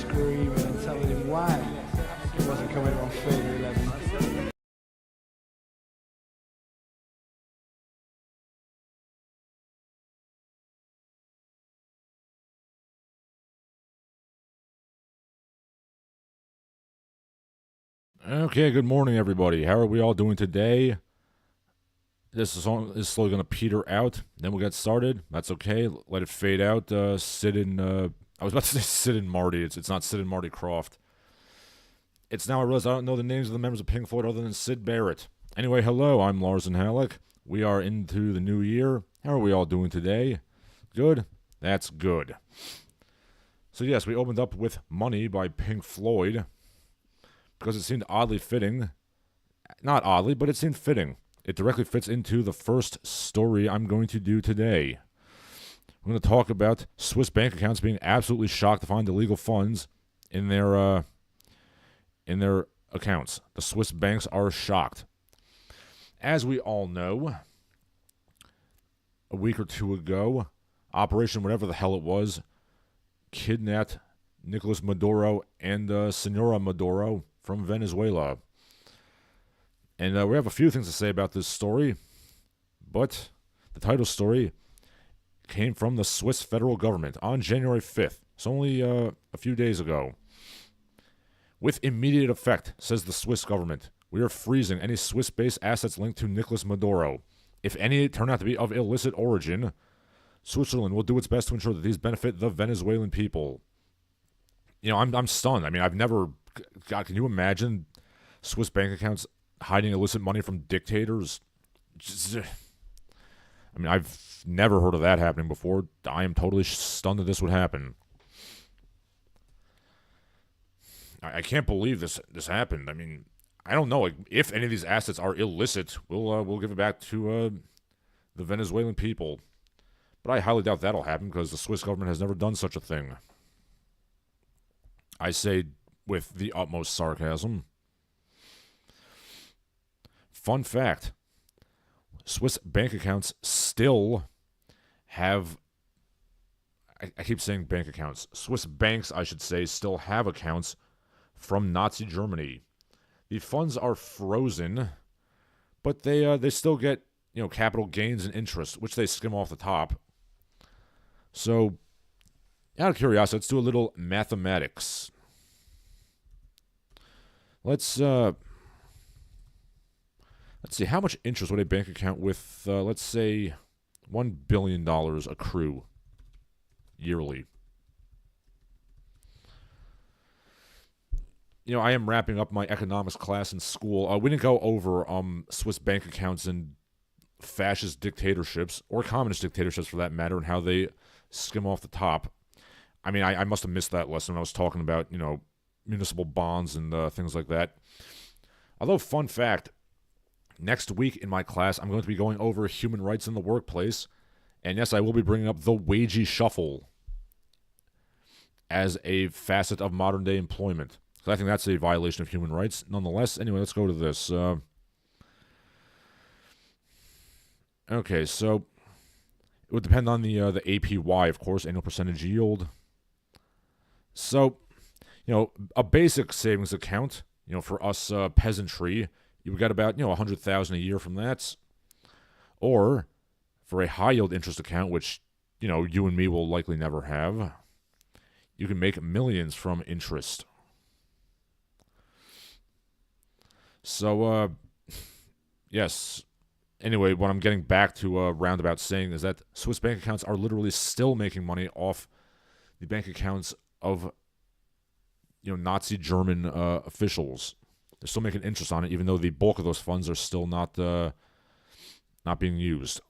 screaming and telling him why he wasn't coming on film 11. Okay, good morning, everybody. How are we all doing today? This song is slowly going to peter out. Then we'll get started. That's okay. Let it fade out. Sid and, I was about to say Sid and Marty. It's not Sid and Marty Croft. It's now I realize I don't know the names of the members of Pink Floyd other than Sid Barrett. Anyway, hello, I'm Larsen Halleck. We are into the new year. How are we all doing today? Good? That's good. So yes, we opened up with Money by Pink Floyd because it seemed oddly fitting. Not oddly, but it seemed fitting. It directly fits into the first story I'm going to do today. I'm going to talk about Swiss bank accounts being absolutely shocked to find illegal funds in their accounts. The Swiss banks are shocked. As we all know, a week or two ago, Operation whatever the hell it was kidnapped Nicolas Maduro and Senora Maduro from Venezuela. And we have a few things to say about this story, but the title story came from the Swiss federal government on January 5th. It's only a few days ago. With immediate effect, says the Swiss government, we are freezing any Swiss-based assets linked to Nicolas Maduro. If any turn out to be of illicit origin, Switzerland will do its best to ensure that these benefit the Venezuelan people. You know, I'm stunned. I mean, I've never... God, can you imagine Swiss bank accounts hiding illicit money from dictators? I mean, I've never heard of that happening before. I am totally stunned that this would happen. I can't believe this happened. I mean, I don't know. Like, if any of these assets are illicit, we'll give it back to the Venezuelan people. But I highly doubt that'll happen because the Swiss government has never done such a thing. I say with the utmost sarcasm. Fun fact, Swiss bank accounts still have, I keep saying bank accounts, Swiss banks, I should say, still have accounts from Nazi Germany. The funds are frozen, but they still get, you know, capital gains and interest, which they skim off the top. So, out of curiosity, let's do a little mathematics. Let's see, how much interest would a bank account with, let's say, $1 billion accrue yearly? You know, I am wrapping up my economics class in school. We didn't go over Swiss bank accounts in fascist dictatorships, or communist dictatorships for that matter, and how they skim off the top. I mean, I must have missed that lesson when I was talking about, you know, municipal bonds and things like that. Although, fun fact, next week in my class, I'm going to be going over human rights in the workplace. And yes, I will be bringing up the wagey shuffle as a facet of modern-day employment. So I think that's a violation of human rights. Nonetheless, anyway, let's go to this. Okay, so it would depend on the APY, of course, annual percentage yield. So, you know, a basic savings account, you know, for us peasantry, you got about, you know, $100,000 a year from that. Or for a high yield interest account, which, you know, you and me will likely never have, you can make millions from interest. So, yes. Anyway, what I'm getting back to roundabout saying is that Swiss bank accounts are literally still making money off the bank accounts of, you know, Nazi German officials. They're still making interest on it, even though the bulk of those funds are still not being used.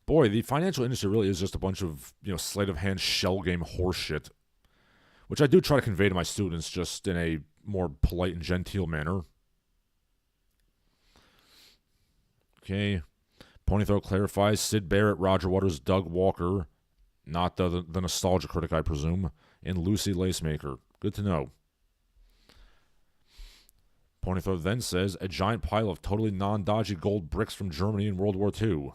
Boy, the financial industry really is just a bunch of, you know, sleight of hand shell game horseshit, which I do try to convey to my students just in a more polite and genteel manner. Okay. Ponythroat clarifies Sid Barrett, Roger Waters, Doug Walker, not the nostalgia critic, I presume, and Lucy Lacemaker. Good to know. Ponythroat then says, a giant pile of totally non-dodgy gold bricks from Germany in World War II.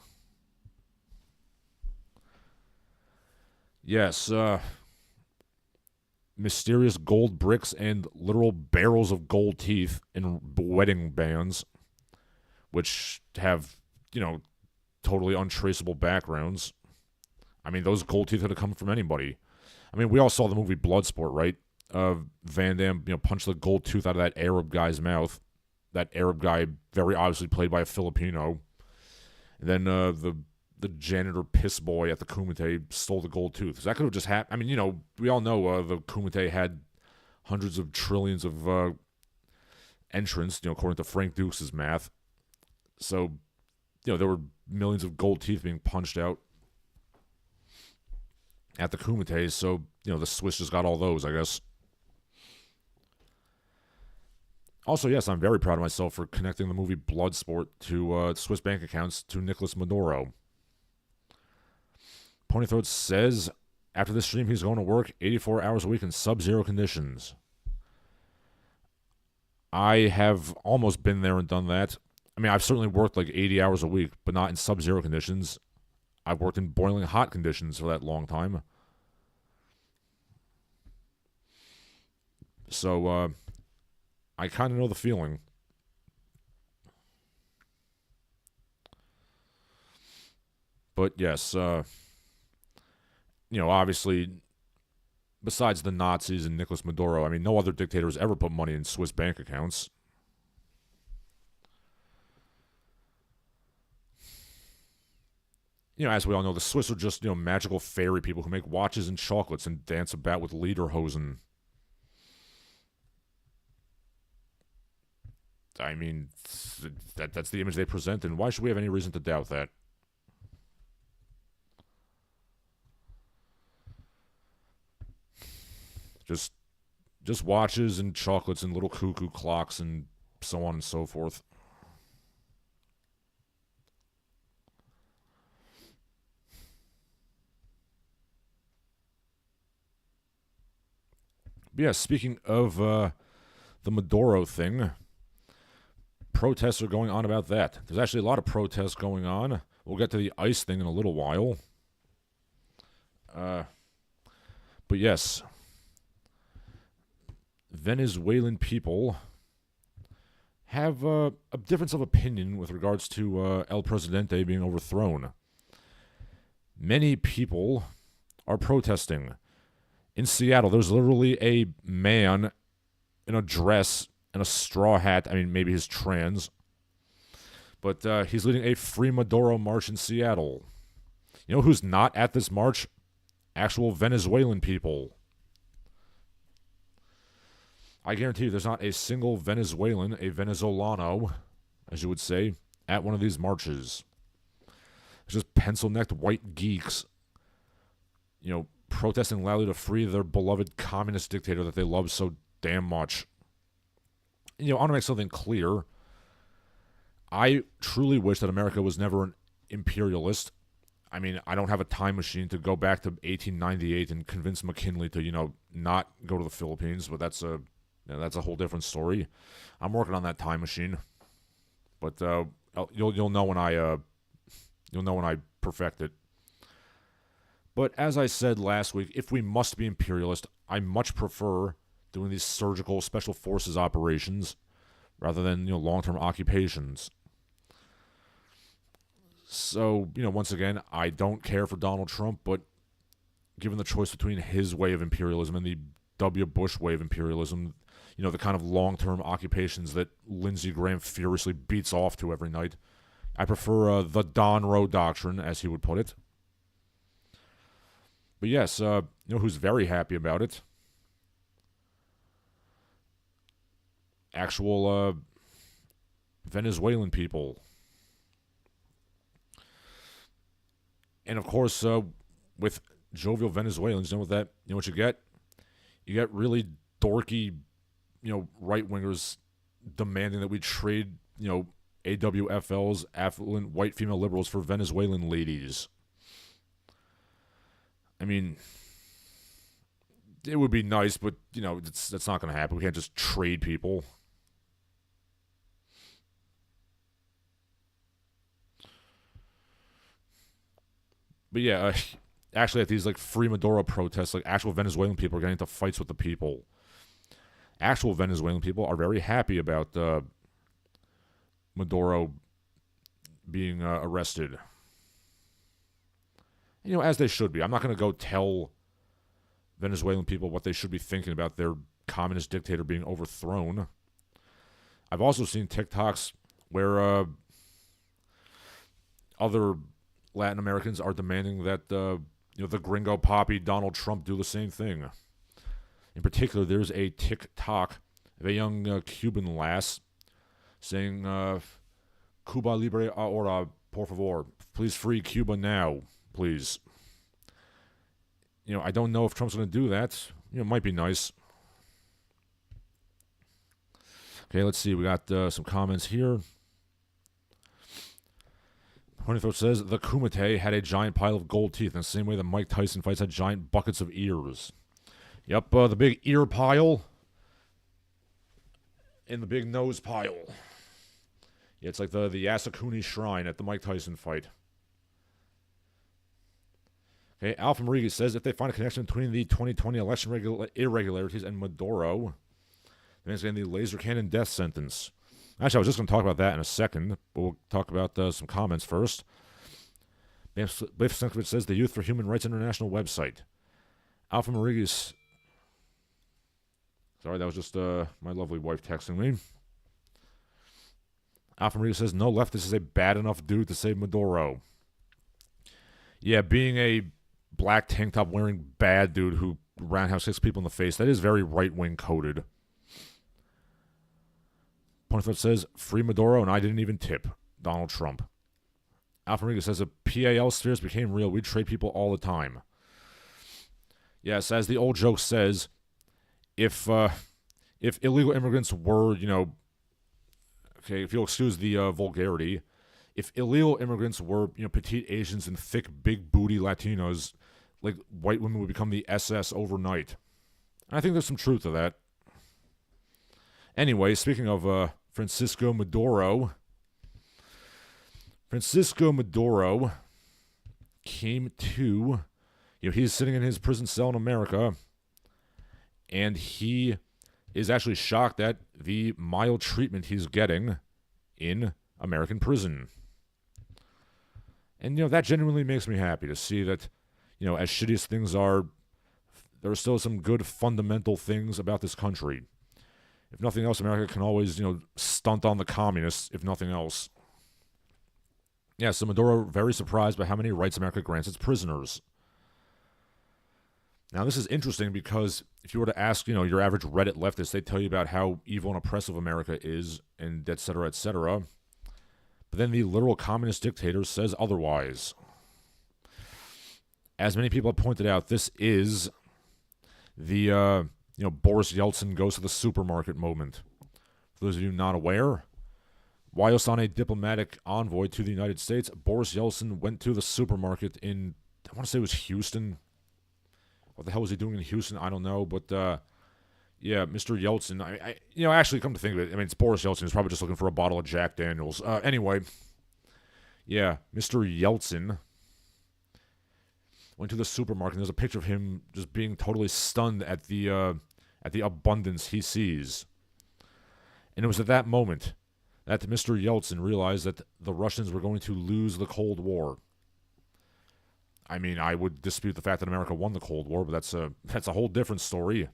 Yes, mysterious gold bricks and literal barrels of gold teeth in wedding bands, which have, totally untraceable backgrounds. I mean, those gold teeth could have come from anybody. I mean, we all saw the movie Bloodsport, right? Van Damme, punched the gold tooth out of that Arab guy's mouth. That Arab guy, very obviously played by a Filipino. And then the janitor piss boy at the Kumite stole the gold tooth. So that could have just happened. I mean, we all know the Kumite had hundreds of trillions of entrants, according to Frank Dukes' math. So, there were millions of gold teeth being punched out at the Kumites. So, the Swiss just got all those, I guess. Also, yes, I'm very proud of myself for connecting the movie Bloodsport to Swiss bank accounts to Nicolas Maduro. Ponythroat says after this stream he's going to work 84 hours a week in sub-zero conditions. I have almost been there and done that. I mean, I've certainly worked like 80 hours a week, but not in sub-zero conditions. I've worked in boiling hot conditions for that long time. So, I kind of know the feeling. But yes, obviously, besides the Nazis and Nicolas Maduro, I mean, no other dictators ever put money in Swiss bank accounts. As we all know, the Swiss are just, magical fairy people who make watches and chocolates and dance about with lederhosen. I mean, that's the image they present, and why should we have any reason to doubt that? Just watches and chocolates and little cuckoo clocks and so on and so forth. But yeah, speaking of the Maduro thing, protests are going on about that. There's actually a lot of protests going on. We'll get to the ICE thing in a little while. But yes, Venezuelan people have a difference of opinion with regards to El Presidente being overthrown. Many people are protesting. In Seattle, there's literally a man in a dress and a straw hat. I mean, maybe he's trans. But he's leading a Free Maduro march in Seattle. You know who's not at this march? Actual Venezuelan people. I guarantee you there's not a single Venezuelan, a Venezolano, as you would say, at one of these marches. It's just pencil-necked white geeks, protesting loudly to free their beloved communist dictator that they love so damn much. I want to make something clear. I truly wish that America was never an imperialist. I mean, I don't have a time machine to go back to 1898 and convince McKinley to, not go to the Philippines, but that's a whole different story. I'm working on that time machine, but you'll know when I perfect it. But as I said last week, if we must be imperialist, I much prefer doing these surgical special forces operations rather than long-term occupations. So, once again, I don't care for Donald Trump, but given the choice between his way of imperialism and the W. Bush way of imperialism, the kind of long-term occupations that Lindsey Graham furiously beats off to every night, I prefer the Don Roe doctrine, as he would put it. But yes, who's very happy about it? Actual Venezuelan people. And of course, with jovial Venezuelans, what you get? You get really dorky, right-wingers demanding that we trade, AWFLs, affluent white female liberals, for Venezuelan ladies. I mean, it would be nice, but, that's not going to happen. We can't just trade people. But yeah, actually at these like free Maduro protests, like actual Venezuelan people are getting into fights with the people. Actual Venezuelan people are very happy about Maduro being arrested. You know, as they should be. I'm not going to go tell Venezuelan people what they should be thinking about their communist dictator being overthrown. I've also seen TikToks where other Latin Americans are demanding that the gringo poppy Donald Trump do the same thing. In particular, there's a TikTok of a young Cuban lass saying, Cuba libre ahora, por favor. Please free Cuba now, please. You know, I don't know if Trump's going to do that. You know, it might be nice. Okay, let's see. We got some comments here. Honeythroat says, the Kumite had a giant pile of gold teeth in the same way that Mike Tyson fights had giant buckets of ears. Yep, the big ear pile and the big nose pile. Yeah, it's like the Yasukuni Shrine at the Mike Tyson fight. Okay, Alpha Marigi says if they find a connection between the 2020 election irregularities and Maduro, then it's getting the laser cannon death sentence. Actually, I was just going to talk about that in a second, but we'll talk about some comments first. Biff Stankovic says the Youth for Human Rights International website. Alpha Marigi. Sorry, that was just my lovely wife texting me. Alpha Marigi says no leftist is a bad enough dude to save Maduro. Yeah, being a black tank top wearing bad dude who roundhouse kicks people in the face, that is very right-wing coded. Ponthfoot says, free Maduro, and I didn't even tip Donald Trump. Alpha Riga says, if PAL spheres became real, we'd trade people all the time. Yes, as the old joke says, if illegal immigrants were, okay, if you'll excuse the vulgarity, if illegal immigrants were, petite Asians and thick, big booty Latinos, like, white women would become the SS overnight. And I think there's some truth to that. Anyway, speaking of Francisco Maduro came to, he's sitting in his prison cell in America, and he is actually shocked at the mild treatment he's getting in American prison. And, that genuinely makes me happy to see that, as shitty as things are, there are still some good fundamental things about this country. If nothing else, America can always, stunt on the communists, if nothing else. Yeah, so Maduro very surprised by how many rights America grants its prisoners. Now, this is interesting because if you were to ask, your average Reddit leftist, they'd tell you about how evil and oppressive America is, and et cetera, et cetera. But then the literal communist dictator says otherwise. As many people have pointed out, this is the, Boris Yeltsin goes to the supermarket moment. For those of you not aware, whilst on a diplomatic envoy to the United States, Boris Yeltsin went to the supermarket in, I want to say it was Houston. What the hell was he doing in Houston? I don't know, but yeah, Mr. Yeltsin. Actually, come to think of it, it's Boris Yeltsin. He's probably just looking for a bottle of Jack Daniels. Anyway, yeah, Mr. Yeltsin went to the supermarket. And there's a picture of him just being totally stunned at the abundance he sees. And it was at that moment that Mr. Yeltsin realized that the Russians were going to lose the Cold War. I would dispute the fact that America won the Cold War, but that's a whole different story.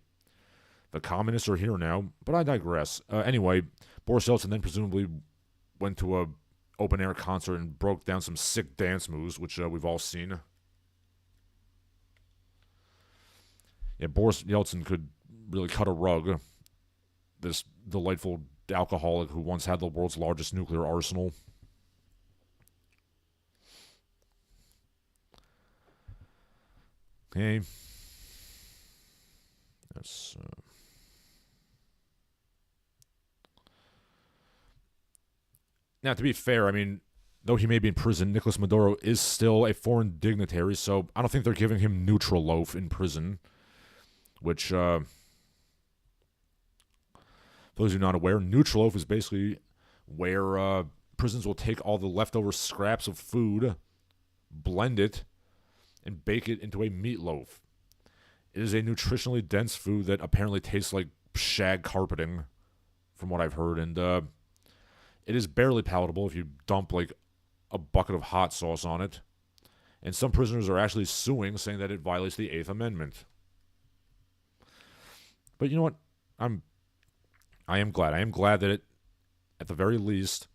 The communists are here now, but I digress. Anyway, Boris Yeltsin then presumably went to a open-air concert and broke down some sick dance moves, which we've all seen. Yeah, Boris Yeltsin could really cut a rug. This delightful alcoholic who once had the world's largest nuclear arsenal. Okay. That's now, to be fair, though he may be in prison, Nicolas Maduro is still a foreign dignitary, so I don't think they're giving him neutral loaf in prison, which, for those who are not aware, neutral loaf is basically where prisons will take all the leftover scraps of food, blend it, and bake it into a meatloaf. It is a nutritionally dense food that apparently tastes like shag carpeting, from what I've heard, and it is barely palatable if you dump like a bucket of hot sauce on it. And some prisoners are actually suing, saying that it violates the Eighth Amendment. But you know what? I am glad. I am glad that at the very least,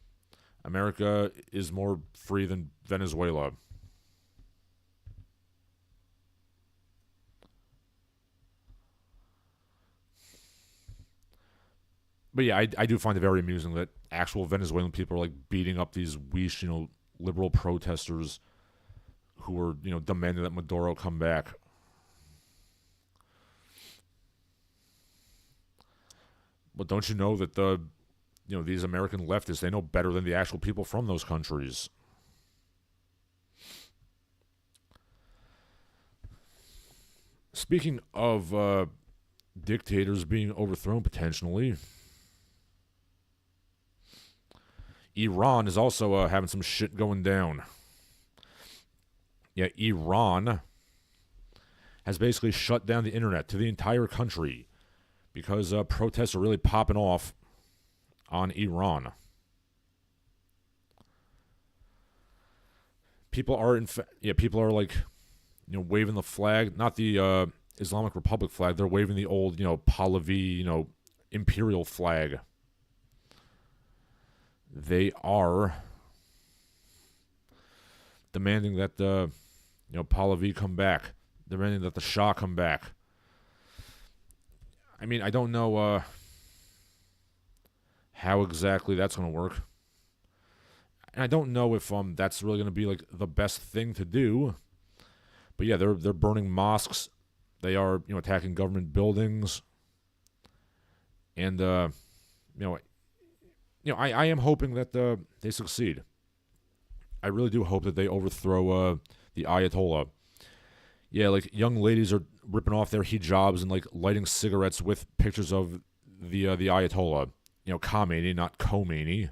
America is more free than Venezuela. But yeah, I do find it very amusing that actual Venezuelan people are like beating up these weak, liberal protesters who are, demanding that Maduro come back. But don't you know that these American leftists, they know better than the actual people from those countries. Speaking of dictators being overthrown potentially, Iran is also having some shit going down. Yeah, Iran has basically shut down the internet to the entire country because protests are really popping off on Iran. People are like, waving the flag, not the Islamic Republic flag. They're waving the old, Pahlavi, imperial flag. They are demanding that the, Pahlavi come back, demanding that the Shah come back. I mean, I don't know how exactly that's going to work. And I don't know if that's really going to be like the best thing to do. But yeah, they're burning mosques. They are, attacking government buildings. And I am hoping that they succeed. I really do hope that they overthrow the Ayatollah. Yeah, like young ladies are ripping off their hijabs and like lighting cigarettes with pictures of the Ayatollah. Khomeini, not Khomeini.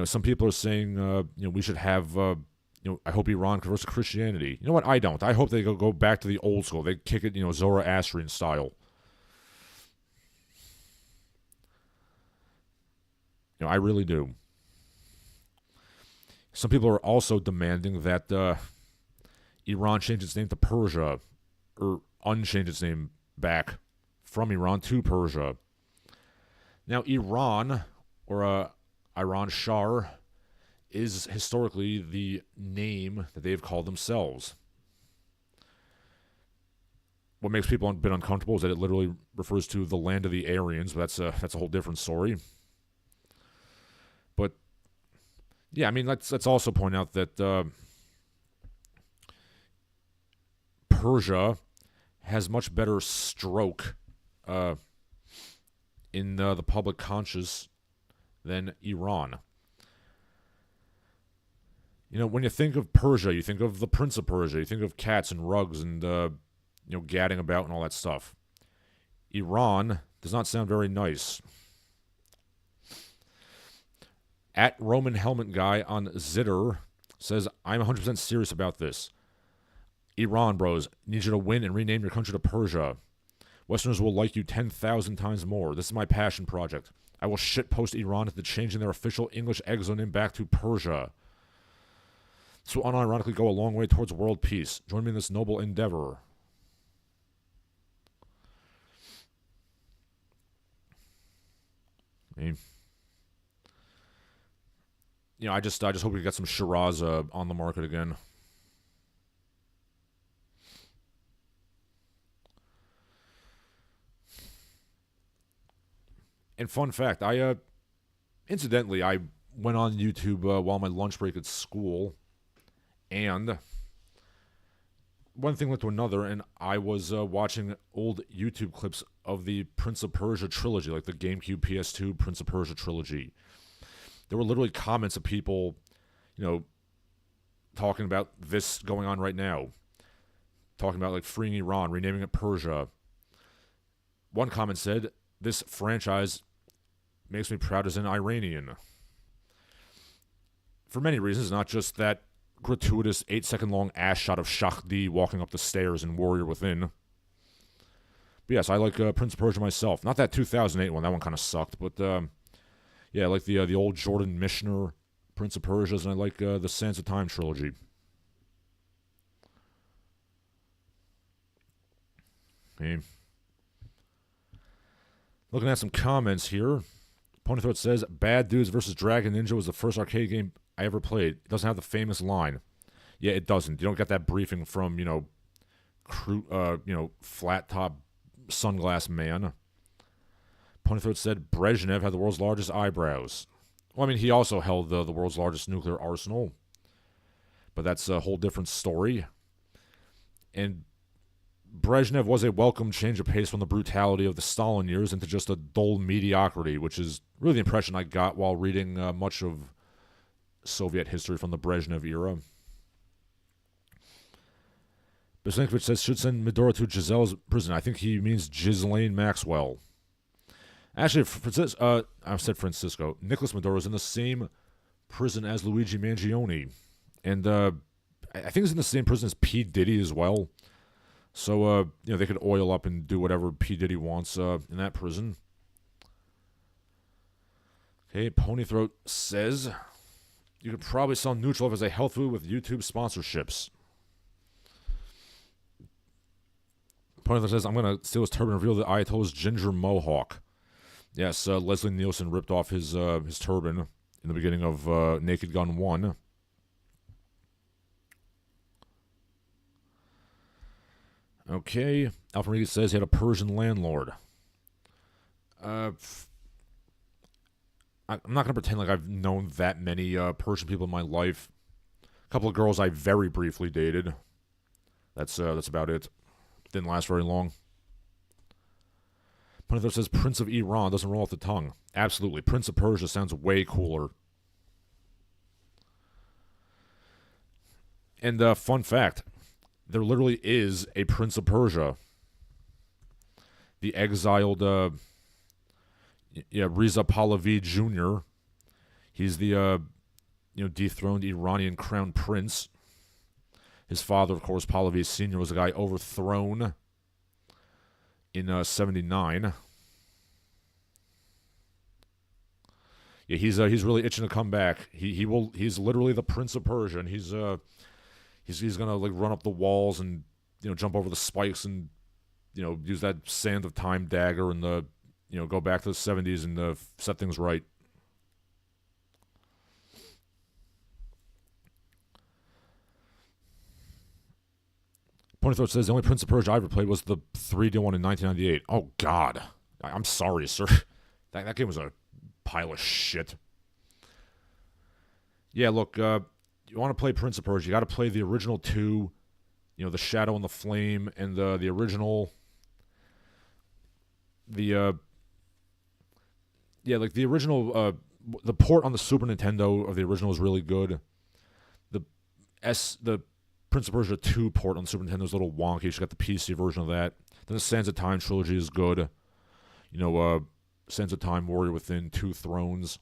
Some people are saying, we should have, I hope Iran converts to Christianity. You know what? I don't. I hope they go back to the old school. They kick it, Zoroastrian style. I really do. Some people are also demanding that Iran change its name to Persia, or unchange its name back from Iran to Persia. Now, Iran, or Iran Shah, is historically the name that they've called themselves. What makes people a bit uncomfortable is that it literally refers to the land of the Aryans, but that's a whole different story. But yeah, I mean, let's also point out that Persia has much better stroke in the public conscious than Iran. When you think of Persia, you think of the Prince of Persia, you think of cats and rugs and gadding about and all that stuff. Iran does not sound very nice. At Roman Helmet Guy on Zitter says, I'm 100% serious about this. Iran, bros, need you to win and rename your country to Persia. Westerners will like you 10,000 times more. This is my passion project. I will shitpost Iran into changing their official English exoname back to Persia. This will unironically go a long way towards world peace. Join me in this noble endeavor. I just hope we get some Shiraz on the market again. And fun fact, I went on YouTube while my lunch break at school, and one thing led to another, and I was watching old YouTube clips of the Prince of Persia trilogy, like the GameCube, PS2 Prince of Persia trilogy. There were literally comments of people, talking about this going on right now, talking about like freeing Iran, renaming it Persia. One comment said, "This franchise makes me proud as an Iranian." for many reasons, not just that gratuitous 8-second long ass shot of Shakti walking up the stairs in Warrior Within. But yes, I like Prince of Persia myself. Not that 2008 one, that one kind of sucked, but yeah, I like the old Jordan Mishner Prince of Persia's, and I like the Sands of Time trilogy. Okay. Looking at some comments here. Ponythroat says, Bad Dudes vs. Dragon Ninja was the first arcade game I ever played. It doesn't have the famous line. Yeah, it doesn't. You don't get that briefing from, flat top sunglass man. Ponythroat said Brezhnev had the world's largest eyebrows. Well, I mean, he also held the world's largest nuclear arsenal. But that's a whole different story. And Brezhnev was a welcome change of pace from the brutality of the Stalin years into just a dull mediocrity, which is really the impression I got while reading much of Soviet history from the Brezhnev era. Besinkovich says, should send Maduro to Giselle's prison. I think he means Ghislaine Maxwell. Actually, I said Francisco. Nicolas Maduro is in the same prison as Luigi Mangione. And I think he's in the same prison as P. Diddy as well. So, they could oil up and do whatever P. Diddy wants in that prison. Okay, Ponythroat says, you could probably sell Nutrilife as a health food with YouTube sponsorships. Ponythroat says, I'm going to steal his turban and reveal the Ayatollah's ginger mohawk. Yes, Leslie Nielsen ripped off his turban in the beginning of Naked Gun 1. Okay, Alfred Rodriguez says he had a Persian landlord. I'm not going to pretend like I've known that many Persian people in my life. A couple of girls I very briefly dated. That's about it. Didn't last very long. Ponythroat says Prince of Iran doesn't roll off the tongue. Absolutely. Prince of Persia sounds way cooler. And fun fact, there literally is a Prince of Persia. The exiled Reza Pahlavi Jr. He's the dethroned Iranian crown prince. His father, of course, Pahlavi Sr., was a guy overthrown in 79. Yeah, he's really itching to come back. He's literally the Prince of Persia, and he's gonna like run up the walls and jump over the spikes and use that Sand of Time dagger and go back to the 70s and set things right. Ponythroat says the only Prince of Persia I ever played was the 3D one in 1998. Oh God, I'm sorry, sir. That game was a pile of shit. Yeah, look, you want to play Prince of Persia, you got to play the original two, the Shadow and the Flame, and the original, the original, the port on the Super Nintendo of the original is really good. The Prince of Persia 2 port on the Super Nintendo is a little wonky. You got the PC version of that. Then the Sands of Time trilogy is good. Sands of Time, Warrior Within, Two Thrones.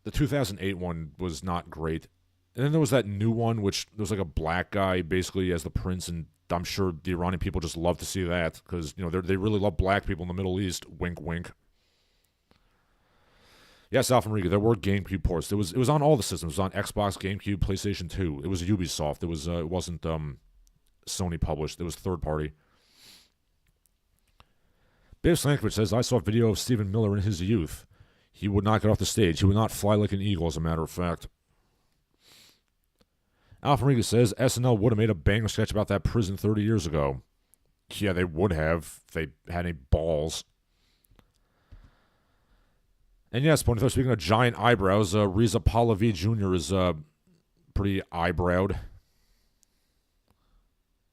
The 2008 one was not great. And then there was that new one, which there was like a black guy basically as the prince, and I'm sure the Iranian people just love to see that because, they really love black people in the Middle East. Wink, wink. Yes, Alpha Riga, there were GameCube ports. It was on all the systems. It was on Xbox, GameCube, PlayStation 2. It was Ubisoft. It wasn't Sony published. It was third party. Dave Slankovich says, I saw a video of Stephen Miller in his youth. He would not get off the stage. He would not fly like an eagle, as a matter of fact. Alpha Riga says, SNL would have made a banger sketch about that prison 30 years ago. Yeah, they would have if they had any balls. And yes, Ponythroat, speaking of giant eyebrows, Reza Pahlavi Jr. is pretty eyebrowed.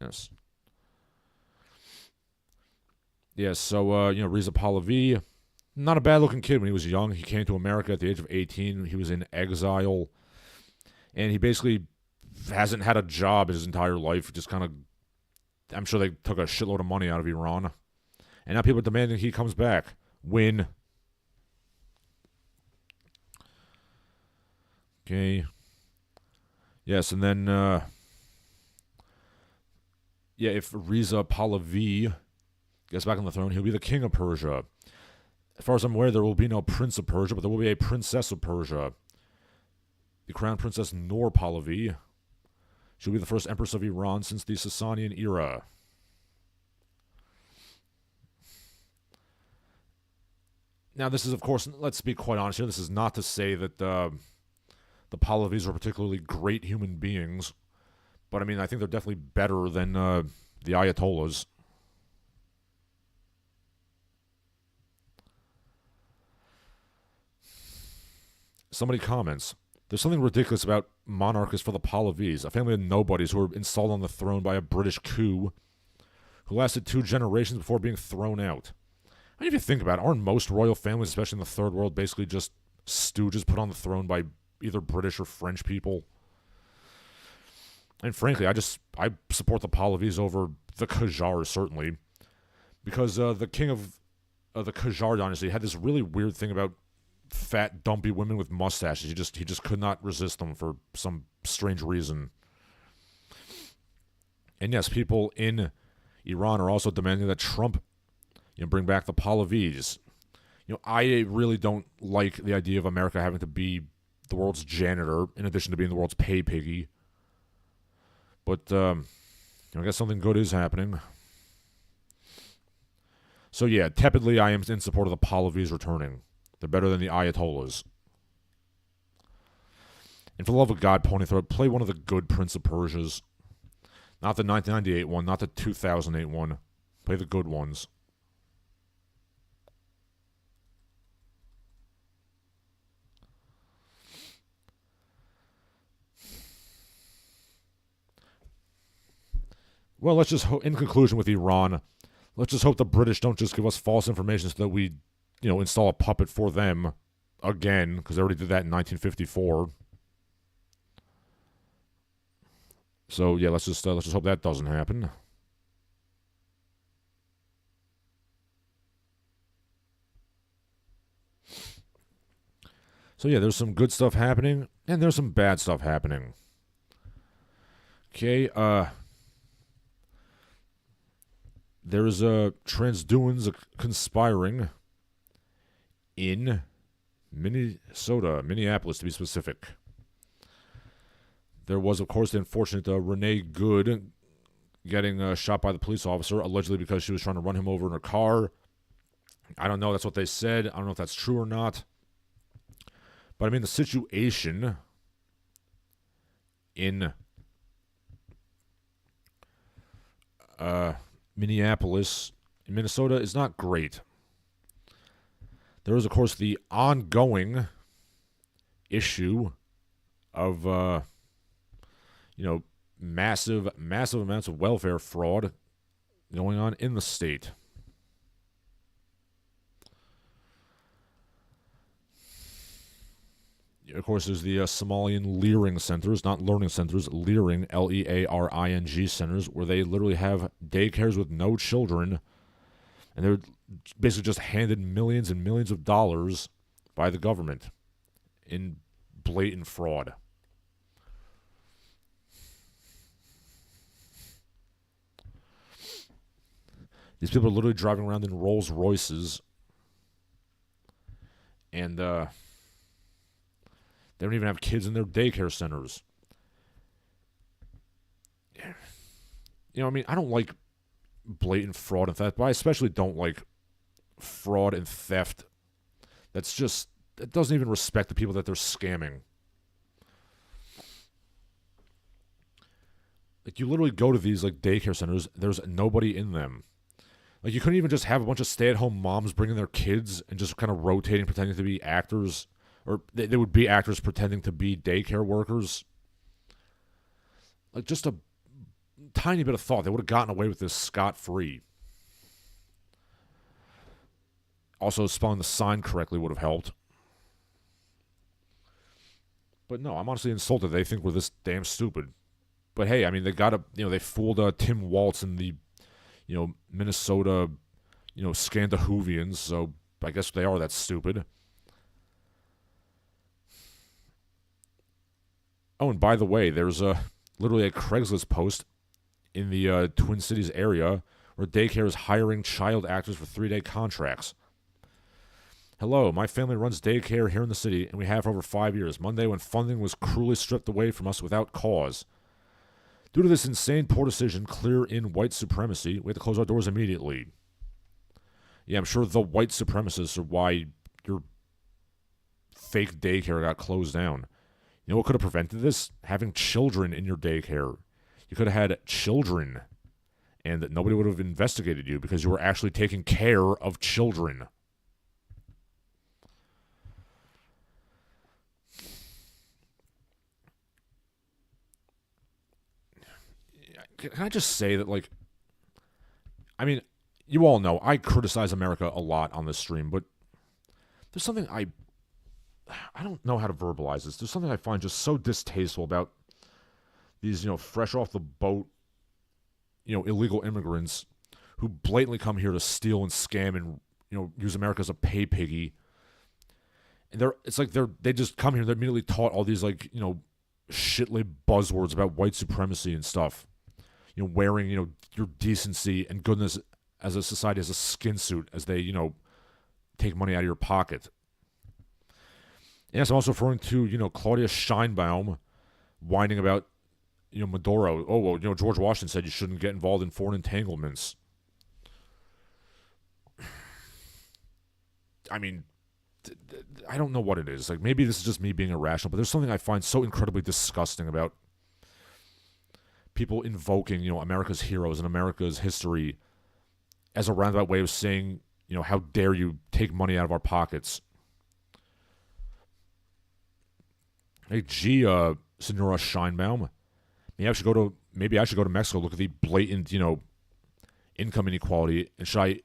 Yes. Yes, so, Reza Pahlavi, not a bad-looking kid when he was young. He came to America at the age of 18. He was in exile. And he basically hasn't had a job his entire life. Just kind of, I'm sure they took a shitload of money out of Iran. And now people are demanding he comes back. Win. Okay. Yes, and then, if Reza Pahlavi gets back on the throne, he'll be the king of Persia. As far as I'm aware, there will be no prince of Persia, but there will be a princess of Persia. The crown princess Noor Pahlavi. She'll be the first empress of Iran since the Sasanian era. Now, this is, of course, let's be quite honest here, this is not to say that the Pahlavis are particularly great human beings, but I mean, I think they're definitely better than the Ayatollahs. Somebody comments, there's something ridiculous about monarchists for the Pahlavis, a family of nobodies who were installed on the throne by a British coup, who lasted 2 generations before being thrown out. I mean, if you think about it, aren't most royal families, especially in the third world, basically just stooges put on the throne by either British or French people? And frankly, I support the Pahlavis over the Qajars, certainly, because the king of the Qajar dynasty had this really weird thing about fat, dumpy women with mustaches. He just could not resist them for some strange reason. And yes, people in Iran are also demanding that Trump, bring back the Pahlavis. I really don't like the idea of America having to be the world's janitor, in addition to being the world's pay piggy. But, I guess something good is happening. So yeah, tepidly, I am in support of the Pahlavis returning. They're better than the Ayatollahs. And for the love of God, Ponythroat, play one of the good Prince of Persias. Not the 1998 one, not the 2008 one. Play the good ones. Well, let's just in conclusion with Iran, let's just hope the British don't just give us false information so that we, install a puppet for them again, because they already did that in 1954. So yeah, let's just hope that doesn't happen. So yeah, there's some good stuff happening, and there's some bad stuff happening. Okay, there's Transduans conspiring in Minneapolis to be specific. There was, of course, the unfortunate Renee Good getting shot by the police officer, allegedly because she was trying to run him over in her car. I don't know, that's what they said. I don't know if that's true or not. But I mean, the situation in Minneapolis, in Minnesota, is not great. There is, of course, the ongoing issue of, massive amounts of welfare fraud going on in the state. Of course, there's the Somalian leering centers, not learning centers, leering, Learing centers, where they literally have daycares with no children, and they're basically just handed millions and millions of dollars by the government in blatant fraud. These people are literally driving around in Rolls Royces, and they don't even have kids in their daycare centers. I don't like blatant fraud and theft, but I especially don't like fraud and theft that doesn't even respect the people that they're scamming. Like, you literally go to these, daycare centers, there's nobody in them. Like, you couldn't even just have a bunch of stay-at-home moms bringing their kids and just kind of rotating, pretending to be actors. Or they would be actors pretending to be daycare workers. Like, just a tiny bit of thought. They would have gotten away with this scot-free. Also, spelling the sign correctly would have helped. But no, I'm honestly insulted they think we're this damn stupid. But hey, I mean, they fooled Tim Waltz and the, Minnesota, Scandahoovians, so I guess they are that stupid. Oh, and by the way, there's literally a Craigslist post in the Twin Cities area where daycare is hiring child actors for 3-day contracts. Hello, my family runs daycare here in the city, and we have for over 5 years. Monday, when funding was cruelly stripped away from us without cause. Due to this insane poor decision, clear in white supremacy, we had to close our doors immediately. Yeah, I'm sure the white supremacists are why your fake daycare got closed down. You know what could have prevented this? Having children in your daycare. You could have had children, and nobody would have investigated you because you were actually taking care of children. Can I just say that, like, I mean, you all know I criticize America a lot on this stream, but there's something I don't know how to verbalize this. There's something I find just so distasteful about these, fresh off the boat, illegal immigrants who blatantly come here to steal and scam and, use America as a pay piggy. And they just come here and they're immediately taught all these, like, shitly buzzwords about white supremacy and stuff. Wearing, your decency and goodness as a society as a skin suit as they, take money out of your pocket. Yes, I'm also referring to, Claudia Scheinbaum whining about, Maduro. Oh, well, George Washington said you shouldn't get involved in foreign entanglements. I mean, I don't know what it is. Like, maybe this is just me being irrational, but there's something I find so incredibly disgusting about people invoking, America's heroes and America's history as a roundabout way of saying, how dare you take money out of our pockets. Hey, gee, Senora Scheinbaum, maybe I should go to Mexico, look at the blatant, income inequality, and should I,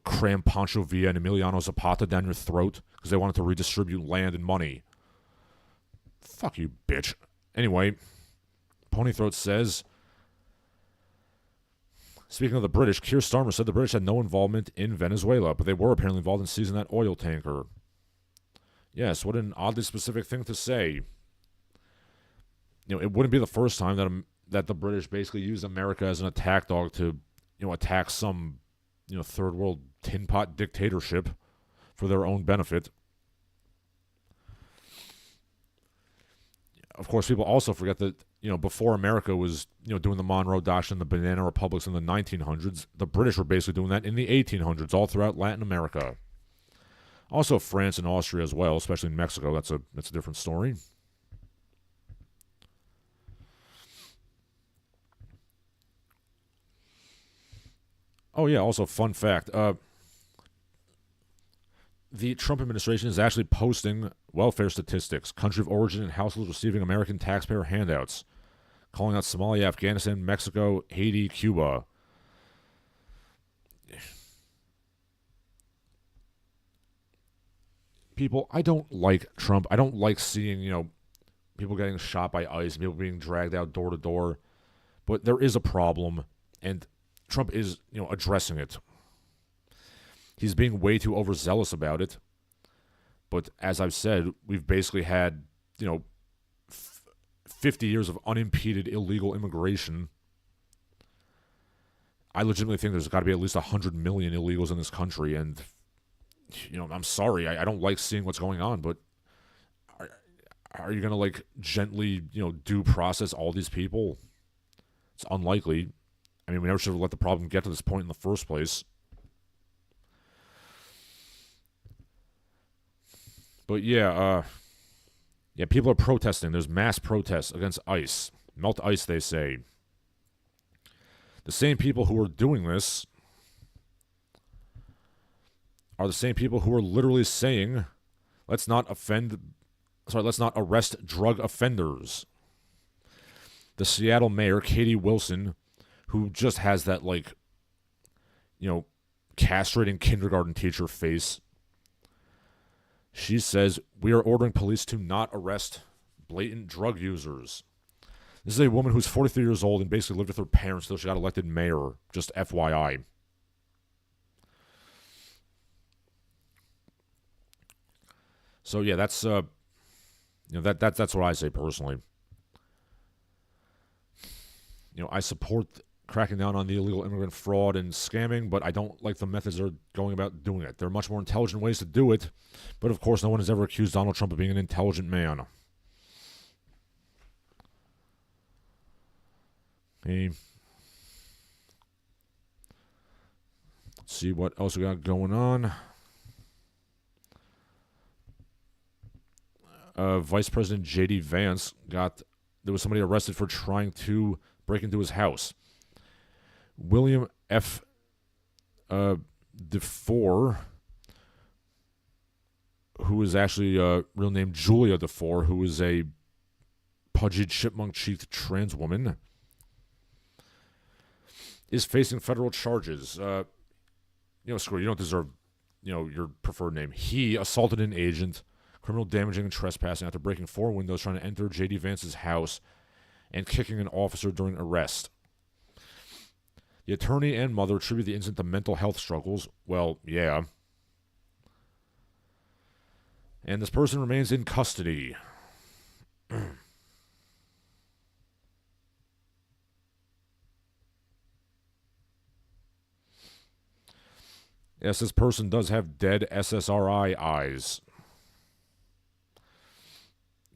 cram Pancho Villa and Emiliano Zapata down your throat because they wanted to redistribute land and money? Fuck you, bitch. Anyway, Ponythroat says, speaking of the British, Keir Starmer said the British had no involvement in Venezuela, but they were apparently involved in seizing that oil tanker. Yes, what an oddly specific thing to say. It wouldn't be the first time that the British basically used America as an attack dog to, attack some, third world tin pot dictatorship for their own benefit. Of course, people also forget that, before America was, doing the Monroe Doctrine, the Banana Republics in the 1900s, the British were basically doing that in the 1800s, all throughout Latin America. Also France and Austria as well, especially in Mexico. That's a different story. Oh yeah, also fun fact. The Trump administration is actually posting welfare statistics, country of origin and households receiving American taxpayer handouts, calling out Somalia, Afghanistan, Mexico, Haiti, Cuba. People, I don't like Trump. I don't like seeing, people getting shot by ICE, people being dragged out door to door. But there is a problem, and Trump is, addressing it. He's being way too overzealous about it. But as I've said, we've basically had, 50 years of unimpeded illegal immigration. I legitimately think there's got to be at least 100 million illegals in this country. And, I'm sorry. I don't like seeing what's going on. But are you going to, gently, due process all these people? It's unlikely. I mean, we never should have let the problem get to this point in the first place. But yeah, people are protesting. There's mass protests against ICE. Melt ICE, they say. The same people who are doing this are the same people who are literally saying, let's not arrest drug offenders. The Seattle mayor, Katie Wilson, who just has that, castrating kindergarten teacher face. She says, we are ordering police to not arrest blatant drug users. This is a woman who's 43 years old and basically lived with her parents until she got elected mayor. Just FYI. So yeah, that's that's what I say personally. I support cracking down on the illegal immigrant fraud and scamming, but I don't like the methods they're going about doing it. There are much more intelligent ways to do it, but of course no one has ever accused Donald Trump of being an intelligent man. Okay. Let's see what else we got going on. Vice President J.D. Vance there was somebody arrested for trying to break into his house. William F. DeFore, who is actually real name Julia DeFore, who is a pudgy chipmunk-cheeked trans woman, is facing federal charges. Screw you don't deserve, your preferred name. He assaulted an agent, criminal damaging and trespassing after breaking 4 windows trying to enter J.D. Vance's house and kicking an officer during arrest. The attorney and mother attribute the incident to mental health struggles. Well, yeah. And this person remains in custody. Yes, this person does have dead SSRI eyes.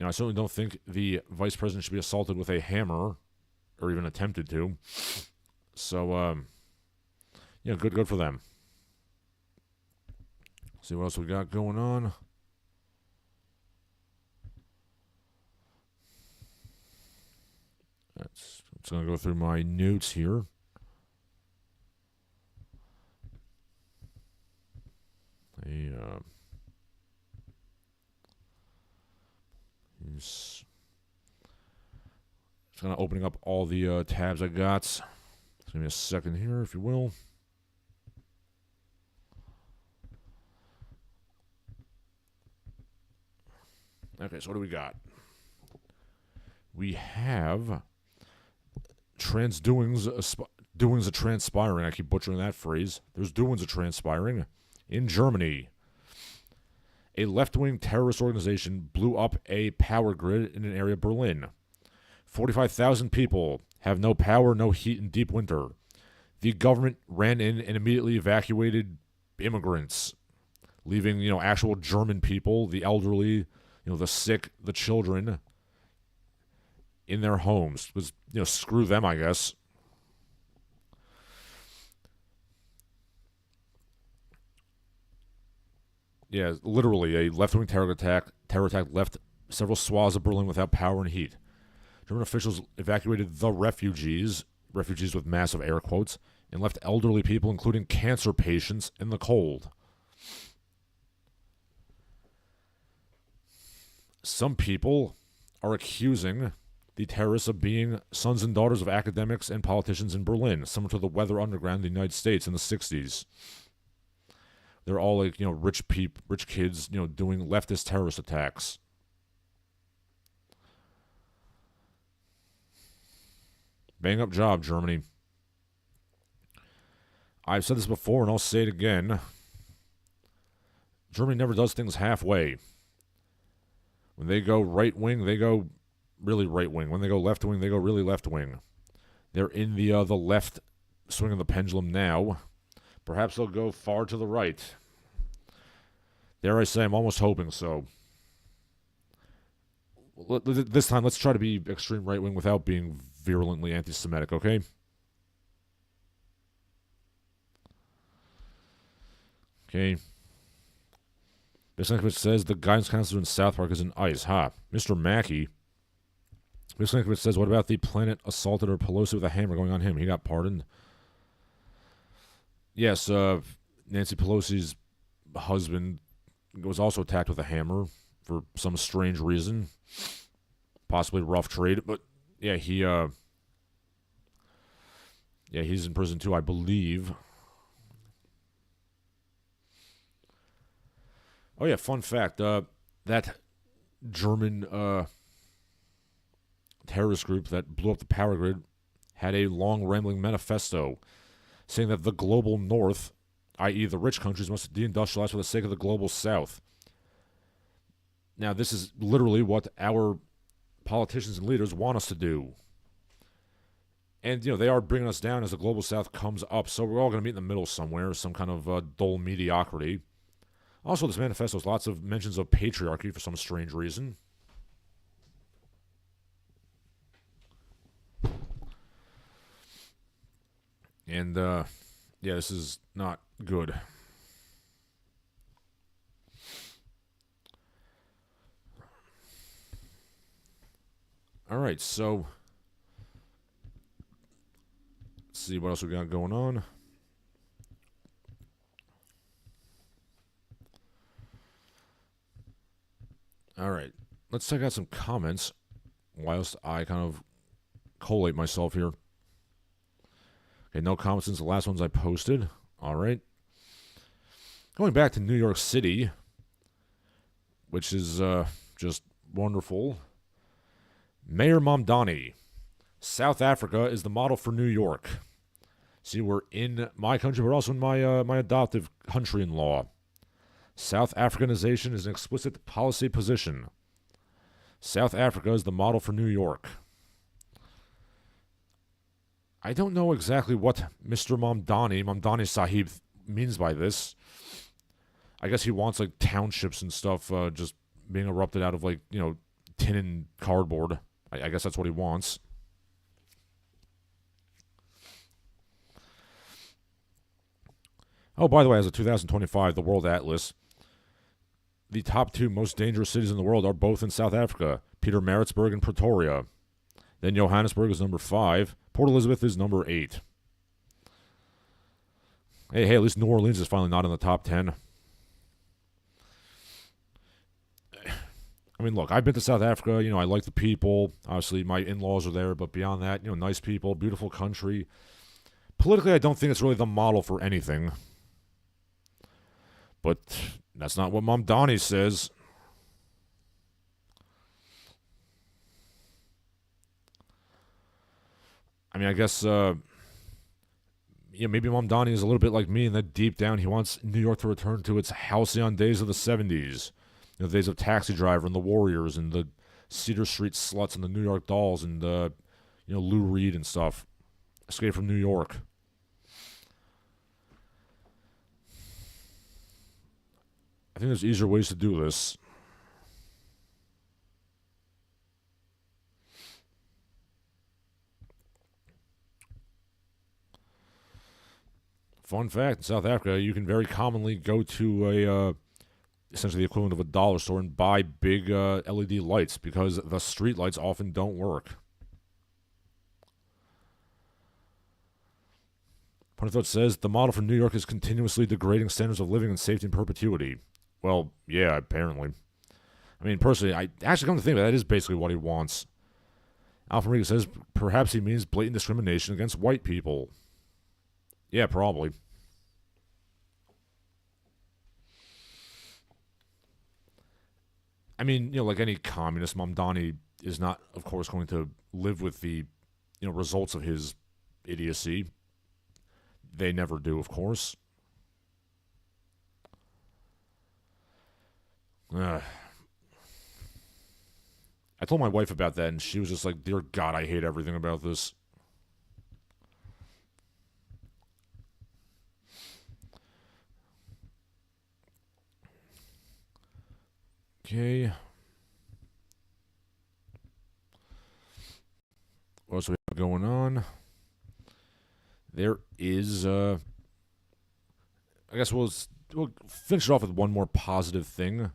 Now, I certainly don't think the vice president should be assaulted with a hammer, or even attempted to. So, good for them. See what else we got going on. I'm just going to go through my notes here. Just kind of opening up all the tabs I got. Just give me a second here, if you will. Okay, so what do we got? We have doings a transpiring. I keep butchering that phrase. There's doings a transpiring in Germany. A left-wing terrorist organization blew up a power grid in an area of Berlin. 45,000 people have no power, no heat in deep winter. The government ran in and immediately evacuated immigrants, leaving, actual German people, the elderly, the sick, the children, in their homes. Was, screw them, I guess. Yeah, literally, a left-wing terror attack left several swaths of Berlin without power and heat. German officials evacuated the refugees with massive air quotes, and left elderly people, including cancer patients, in the cold. Some people are accusing the terrorists of being sons and daughters of academics and politicians in Berlin, similar to the Weather Underground in the United States in the 60s. They're all like, rich kids, doing leftist terrorist attacks. Bang up job, Germany. I've said this before and I'll say it again. Germany never does things halfway. When they go right wing, they go really right wing. When they go left wing, they go really left wing. They're in the left swing of the pendulum now. Perhaps they'll go far to the right. Dare I say, I'm almost hoping so. This time, let's try to be extreme right-wing without being virulently anti-Semitic, okay? Okay. Bislankovich says the guidance counselor in South Park is in ice. Mr. Mackey. Bislankovich says, what about the planet assaulted or Pelosi with a hammer going on him? He got pardoned. Yes, Nancy Pelosi's husband was also attacked with a hammer for some strange reason. Possibly rough trade, but yeah, he's in prison too, I believe. Oh yeah, fun fact, that German terrorist group that blew up the power grid had a long rambling manifesto saying that the global north, i.e. the rich countries, must deindustrialize for the sake of the global south. Now, this is literally what our politicians and leaders want us to do. And, they are bringing us down as the global south comes up. So we're all going to meet in the middle somewhere, some kind of dull mediocrity. Also, this manifesto has lots of mentions of patriarchy for some strange reason. And, yeah, this is not good. All right, so let's see what else we got going on. All right, let's check out some comments whilst I kind of collate myself here. Okay, no comments since the last ones I posted. All right. Going back to New York City, which is just wonderful. Mayor Mamdani. South Africa is the model for New York. See, we're in my country, but also in my adoptive country-in-law. South Africanization is an explicit policy position. South Africa is the model for New York. I don't know exactly what Mr. Mamdani Sahib, means by this. I guess he wants, like, townships and stuff just being erupted out of, like, tin and cardboard. I guess that's what he wants. Oh, by the way, as of 2025, the World Atlas, the top 2 most dangerous cities in the world are both in South Africa, Pietermaritzburg and Pretoria. Then Johannesburg is number 5. Port Elizabeth is number 8. Hey, at least New Orleans is finally not in the top 10. I mean, look, I've been to South Africa. I like the people. Obviously, my in-laws are there. But beyond that, nice people, beautiful country. Politically, I don't think it's really the model for anything. But that's not what Mamdani says. I mean, I guess, maybe Mamdani is a little bit like me in that deep down he wants New York to return to its halcyon days of the 70s. The days of Taxi Driver and the Warriors and the Cedar Street Sluts and the New York Dolls and, Lou Reed and stuff. Escape from New York. I think there's easier ways to do this. Fun fact, in South Africa, you can very commonly go to a essentially the equivalent of a dollar store and buy big LED lights because the street lights often don't work. Punithot says, the model for New York is continuously degrading standards of living and safety in perpetuity. Well, yeah, apparently. I mean, personally, I actually come to think of it, that is basically what he wants. Alpha Riga says, perhaps he means blatant discrimination against white people. Yeah, probably. I mean, like any communist, Mamdani is not, of course, going to live with the, results of his idiocy. They never do, of course. I told my wife about that, and she was just like, dear God, I hate everything about this. Okay. What else we have going on? There is, I guess we'll finish it off with one more positive thing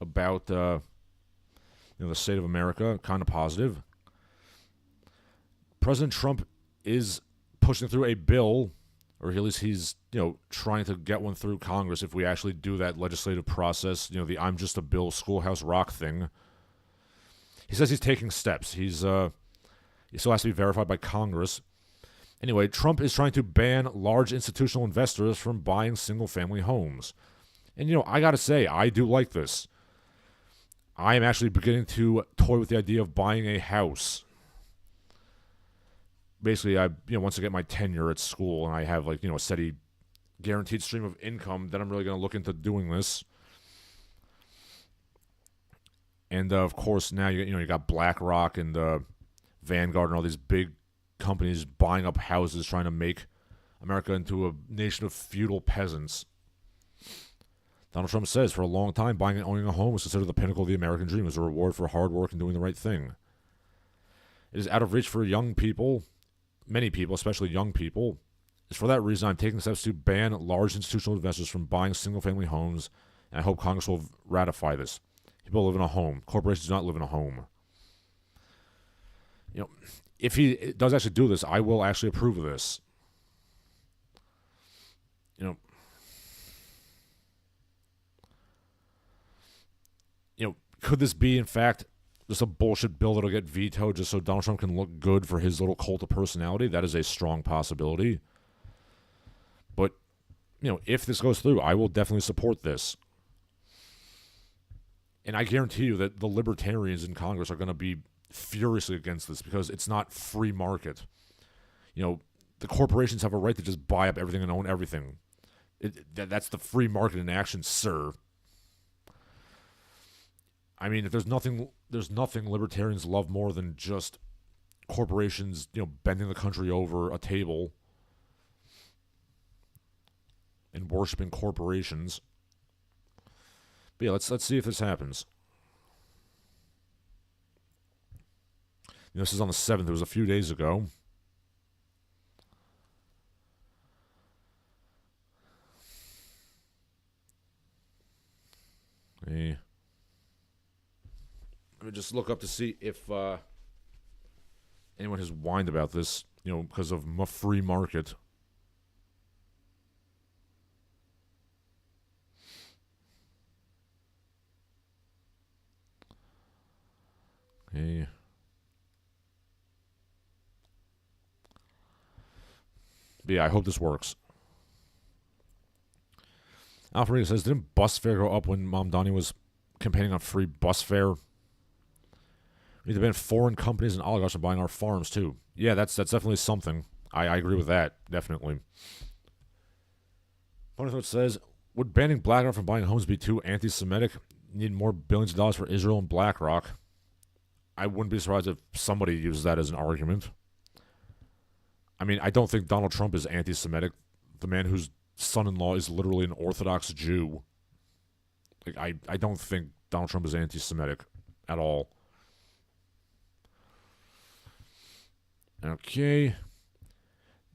about, the state of America. Kind of positive. President Trump is pushing through a bill, or at least he's, trying to get one through Congress if we actually do that legislative process, the I'm just a bill schoolhouse rock thing. He says he's taking steps. He still has to be verified by Congress. Anyway, Trump is trying to ban large institutional investors from buying single-family homes. And, I gotta say, I do like this. I am actually beginning to toy with the idea of buying a house. Basically, once I get my tenure at school and I have, a steady guaranteed stream of income, then I'm really going to look into doing this. And, of course, now, you got BlackRock and Vanguard and all these big companies buying up houses, trying to make America into a nation of feudal peasants. Donald Trump says for a long time, buying and owning a home was considered the pinnacle of the American dream as a reward for hard work and doing the right thing. It is out of reach for young people, many people, especially young people. It's for that reason I'm taking steps to ban large institutional investors from buying single-family homes, and I hope Congress will ratify this. People live in a home. Corporations do not live in a home. If he does actually do this, I will actually approve of this. Could this be, in fact, just a bullshit bill that'll get vetoed just so Donald Trump can look good for his little cult of personality? That is a strong possibility. But, if this goes through, I will definitely support this. And I guarantee you that the libertarians in Congress are going to be furiously against this because it's not free market. The corporations have a right to just buy up everything and own everything. That's the free market in action, sir. I mean, if there's nothing libertarians love more than just corporations, bending the country over a table and worshiping corporations. But yeah, let's see if this happens. This is on the 7th. It was a few days ago. Hey. Let me just look up to see if anyone has whined about this, because of free market. Okay. But yeah, I hope this works. Alfredo says, didn't bus fare go up when Mamdani was campaigning on free bus fare? We need to ban foreign companies and oligarchs from buying our farms, too. Yeah, that's definitely something. I agree with that, definitely. Funny Thought says, would banning BlackRock from buying homes be too anti-Semitic? Need more billions of dollars for Israel and BlackRock. I wouldn't be surprised if somebody uses that as an argument. I mean, I don't think Donald Trump is anti-Semitic. The man whose son-in-law is literally an Orthodox Jew. I don't think Donald Trump is anti-Semitic at all. Okay.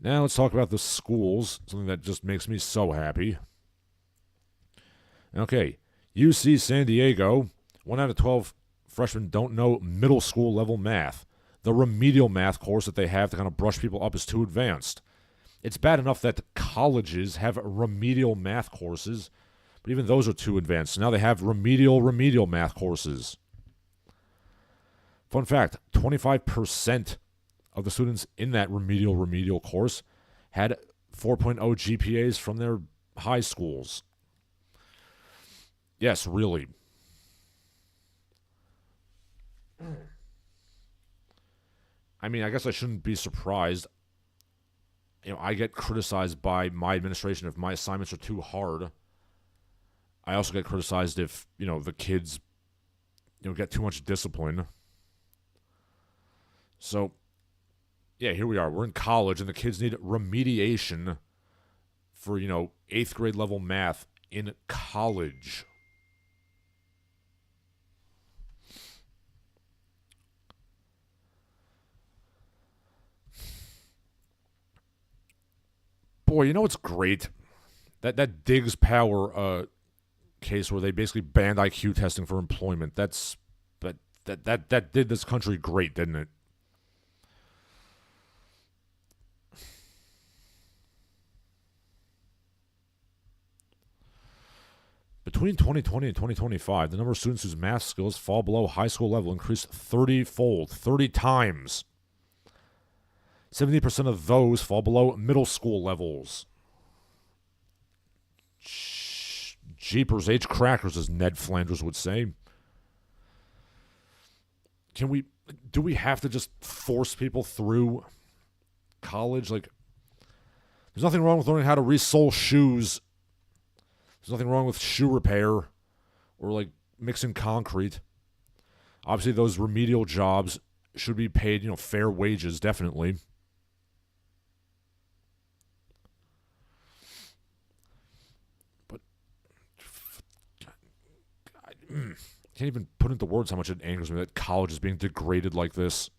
Now let's talk about the schools, something that just makes me so happy. Okay. UC San Diego, 1 out of 12 freshmen don't know middle school level math. The remedial math course that they have to kind of brush people up is too advanced. It's bad enough that colleges have remedial math courses, but even those are too advanced. So now they have remedial math courses. Fun fact, 25% of the students in that remedial course had 4.0 GPAs from their high schools. Yes, really. I mean, I guess I shouldn't be surprised. I get criticized by my administration if my assignments are too hard. I also get criticized if, the kids, get too much discipline. So, yeah, here we are. We're in college, and the kids need remediation for, 8th grade level math in college. Boy, what's great? That Diggs Power case where they basically banned IQ testing for employment. That did this country great, didn't it? Between 2020 and 2025, the number of students whose math skills fall below high school level increased 30-fold, 30 times. 70% of those fall below middle school levels. Jeepers H. Crackers, as Ned Flanders would say. Do we have to just force people through college? There's nothing wrong with learning how to resole shoes. There's nothing wrong with shoe repair or, mixing concrete. Obviously, those remedial jobs should be paid, fair wages, definitely. can't even put into words how much it angers me that college is being degraded like this.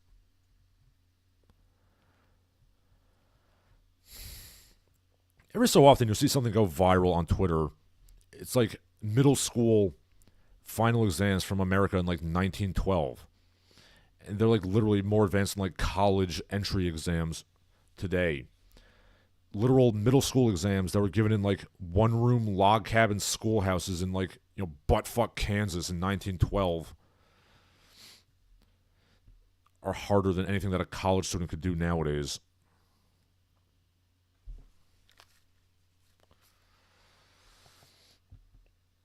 Every so often you'll see something go viral on Twitter. It's like middle school final exams from America in like 1912. And they're like literally more advanced than like college entry exams today. Literal middle school exams that were given in like one-room log cabin schoolhouses in like, buttfuck Kansas in 1912 are harder than anything that a college student could do nowadays.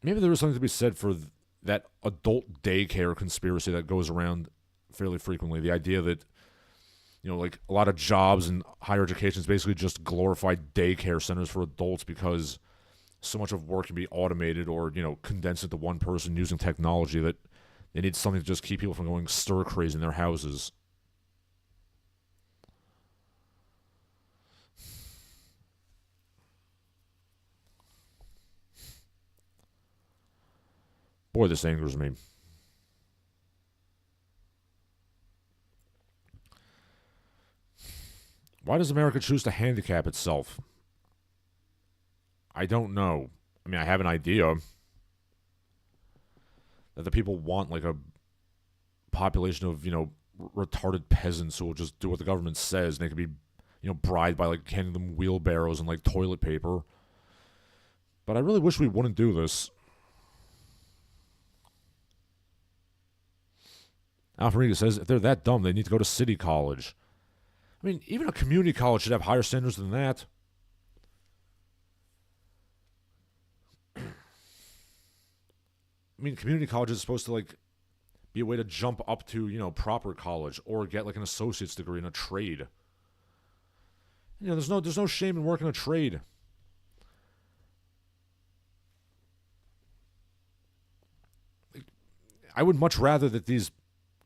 Maybe there is something to be said for that adult daycare conspiracy that goes around fairly frequently. The idea that, like a lot of jobs and higher education is basically just glorified daycare centers for adults because so much of work can be automated or, condensed into one person using technology that they need something to just keep people from going stir crazy in their houses. Boy, this angers me. Why does America choose to handicap itself? I don't know. I mean, I have an idea that the people want like a population of, retarded peasants who will just do what the government says, and they could be, bribed by like handing them wheelbarrows and like toilet paper. But I really wish we wouldn't do this. Alfreda says if they're that dumb, they need to go to city college. I mean, even a community college should have higher standards than that. I mean, community college is supposed to, like, be a way to jump up to, proper college or get, like, an associate's degree in a trade. There's no shame in working a trade. I would much rather that these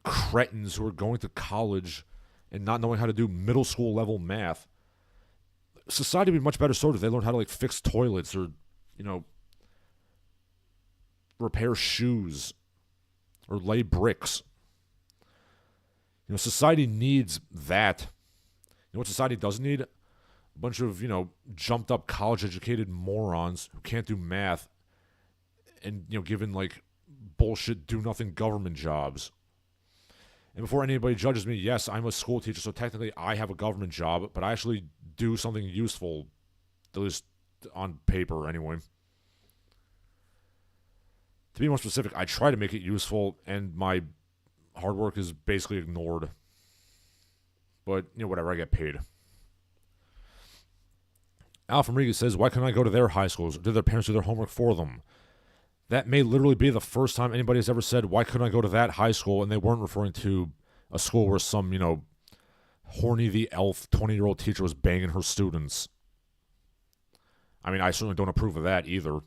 cretins who are going to college and not knowing how to do middle school level math, society would be much better served if they learned how to like fix toilets or, repair shoes or lay bricks. Society needs that. You know what society doesn't need? A bunch of, jumped up college educated morons who can't do math and, given like bullshit do nothing government jobs. And before anybody judges me, yes, I'm a school teacher, so technically I have a government job, but I actually do something useful, at least on paper anyway. To be more specific, I try to make it useful, and my hard work is basically ignored. But, whatever, I get paid. Alpha Rodriguez says, why can't I go to their high schools? Did their parents do their homework for them? That may literally be the first time anybody has ever said, why couldn't I go to that high school? And they weren't referring to a school where some, horny the elf 20-year-old teacher was banging her students. I mean, I certainly don't approve of that either.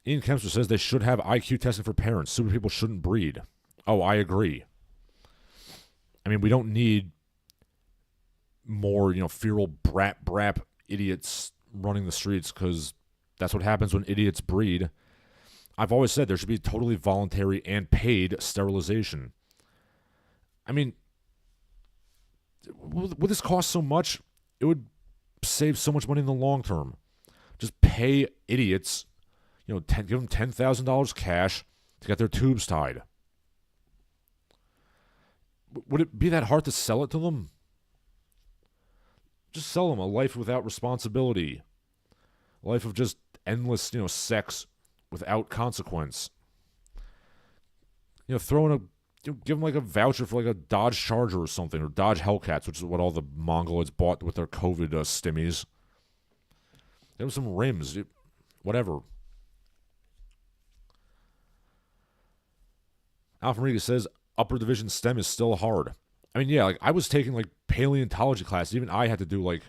Ian Kempster says they should have IQ testing for parents. Stupid people shouldn't breed. Oh, I agree. I mean, we don't need more, feral brap idiots running the streets, because that's what happens when idiots breed. I've always said there should be totally voluntary and paid sterilization. I mean, would this cost so much? It would save so much money in the long term. Just pay idiots, give them $10,000 cash to get their tubes tied. Would it be that hard to sell it to them? Just sell them a life without responsibility. A life of just endless, sex without consequence. Throw in give them like a voucher for like a Dodge Charger or something, or Dodge Hellcats, which is what all the Mongoloids bought with their COVID stimmies. Give them some rims, whatever. Alpha Riga says upper division STEM is still hard. I mean, yeah, like I was taking like paleontology classes. Even I had to do like,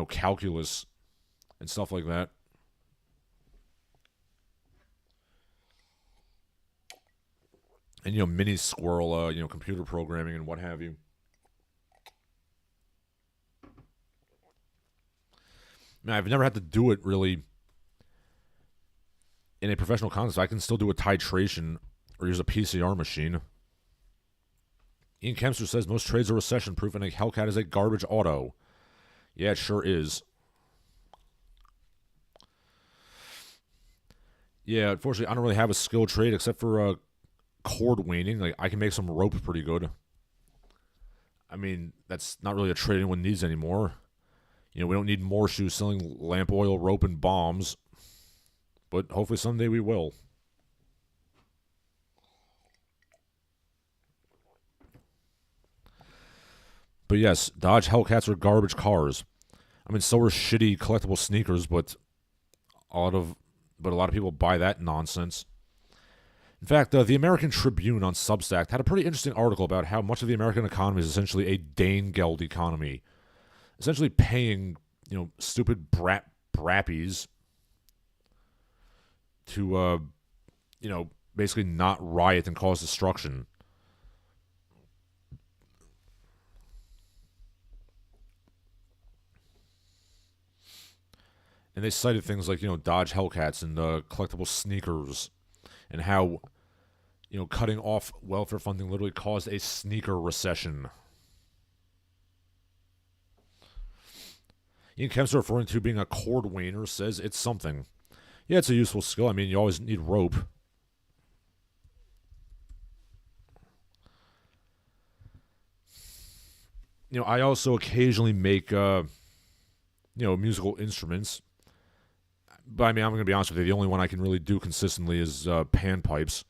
calculus and stuff like that. And, mini squirrel, computer programming and what have you. I mean, I've never had to do it really in a professional context, I can still do a titration or use a PCR machine. Ian Kempster says most trades are recession-proof and a Hellcat is a garbage auto. Yeah, it sure is. Yeah, unfortunately, I don't really have a skilled trade except for cord weighting. Like, I can make some rope pretty good. I mean, that's not really a trade anyone needs anymore. You know, we don't need more shoes selling lamp oil, rope, and bombs. But hopefully someday we will. But yes, Dodge Hellcats are garbage cars. I mean, so are shitty collectible sneakers, but a lot of people buy that nonsense. In fact, the American Tribune on Substack had a pretty interesting article about how much of the American economy is essentially a Dane-Geld economy. Essentially paying, stupid brappies to, basically not riot and cause destruction. And they cited things like, Dodge Hellcats and collectible sneakers and how, cutting off welfare funding literally caused a sneaker recession. Ian Kempster, referring to being a cord weigher, says it's something. Yeah, it's a useful skill. I mean, you always need rope. I also occasionally make, musical instruments. But I mean, I'm going to be honest with you, the only one I can really do consistently is panpipes.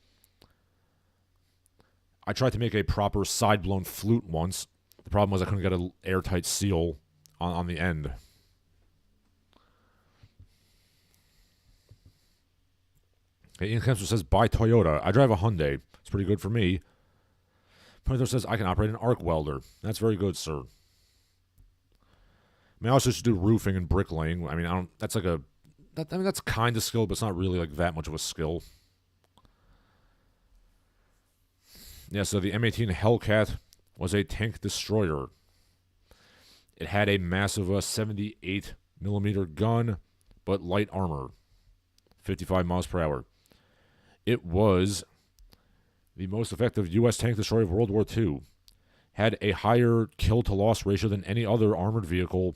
I tried to make a proper side-blown flute once. The problem was I couldn't get an airtight seal on the end. Okay, Ian Kempster says, buy Toyota. I drive a Hyundai. It's pretty good for me. Panther says, I can operate an arc welder. That's very good, sir. I mean, I also should do roofing and bricklaying. I mean, that's kind of skill, but it's not really like that much of a skill. Yeah, so the M18 Hellcat was a tank destroyer. It had a massive 78 millimeter gun, but light armor, 55 miles per hour. It was the most effective U.S. tank destroyer of World War II. Had a higher kill-to-loss ratio than any other armored vehicle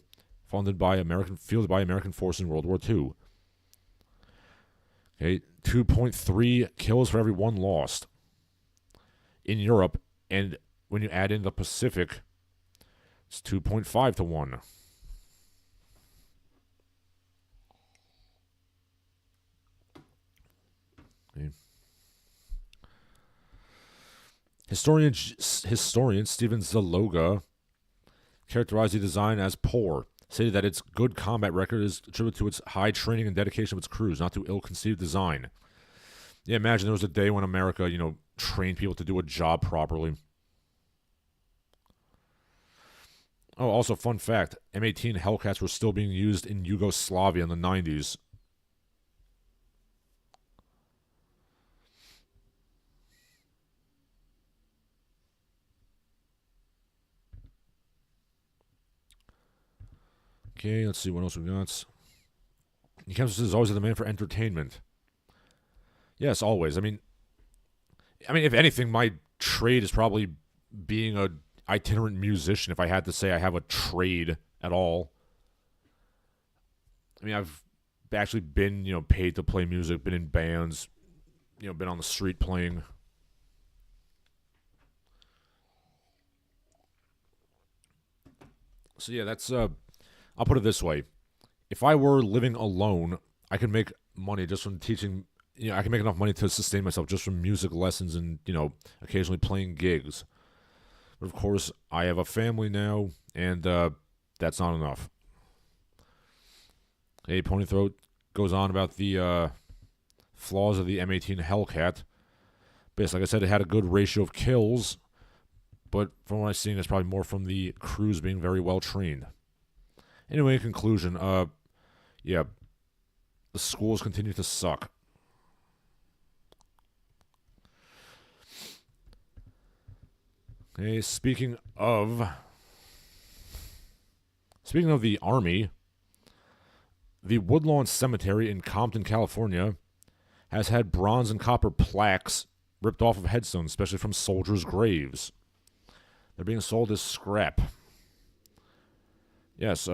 fielded by American forces in World War II. Okay, 2.3 kills for every one lost in Europe, and when you add in the Pacific, it's 2.5 to 1. Okay. Historian Steven Zaloga characterized the design as poor, stated that its good combat record is attributed to its high training and dedication of its crews, not to ill-conceived design. Yeah, imagine there was a day when America, trained people to do a job properly. Oh, also, fun fact, M18 Hellcats were still being used in Yugoslavia in the 90s. Okay, let's see what else we got. Kempster is always a demand for entertainment. Yes, always. I mean, if anything, my trade is probably being a itinerant musician. If I had to say I have a trade at all, I mean, I've actually been, paid to play music, been in bands, been on the street playing. So yeah, that's I'll put it this way. If I were living alone, I could make money just from teaching. I can make enough money to sustain myself just from music lessons and, occasionally playing gigs. But of course, I have a family now, and that's not enough. Hey, Ponythroat goes on about the flaws of the M18 Hellcat. But yes, like I said, it had a good ratio of kills, but from what I'm seeing, it's probably more from the crews being very well trained. Anyway, in conclusion, the schools continue to suck. Okay, speaking of the Army, the Woodlawn Cemetery in Compton, California, has had bronze and copper plaques ripped off of headstones, especially from soldiers' graves. They're being sold as scrap. Yes,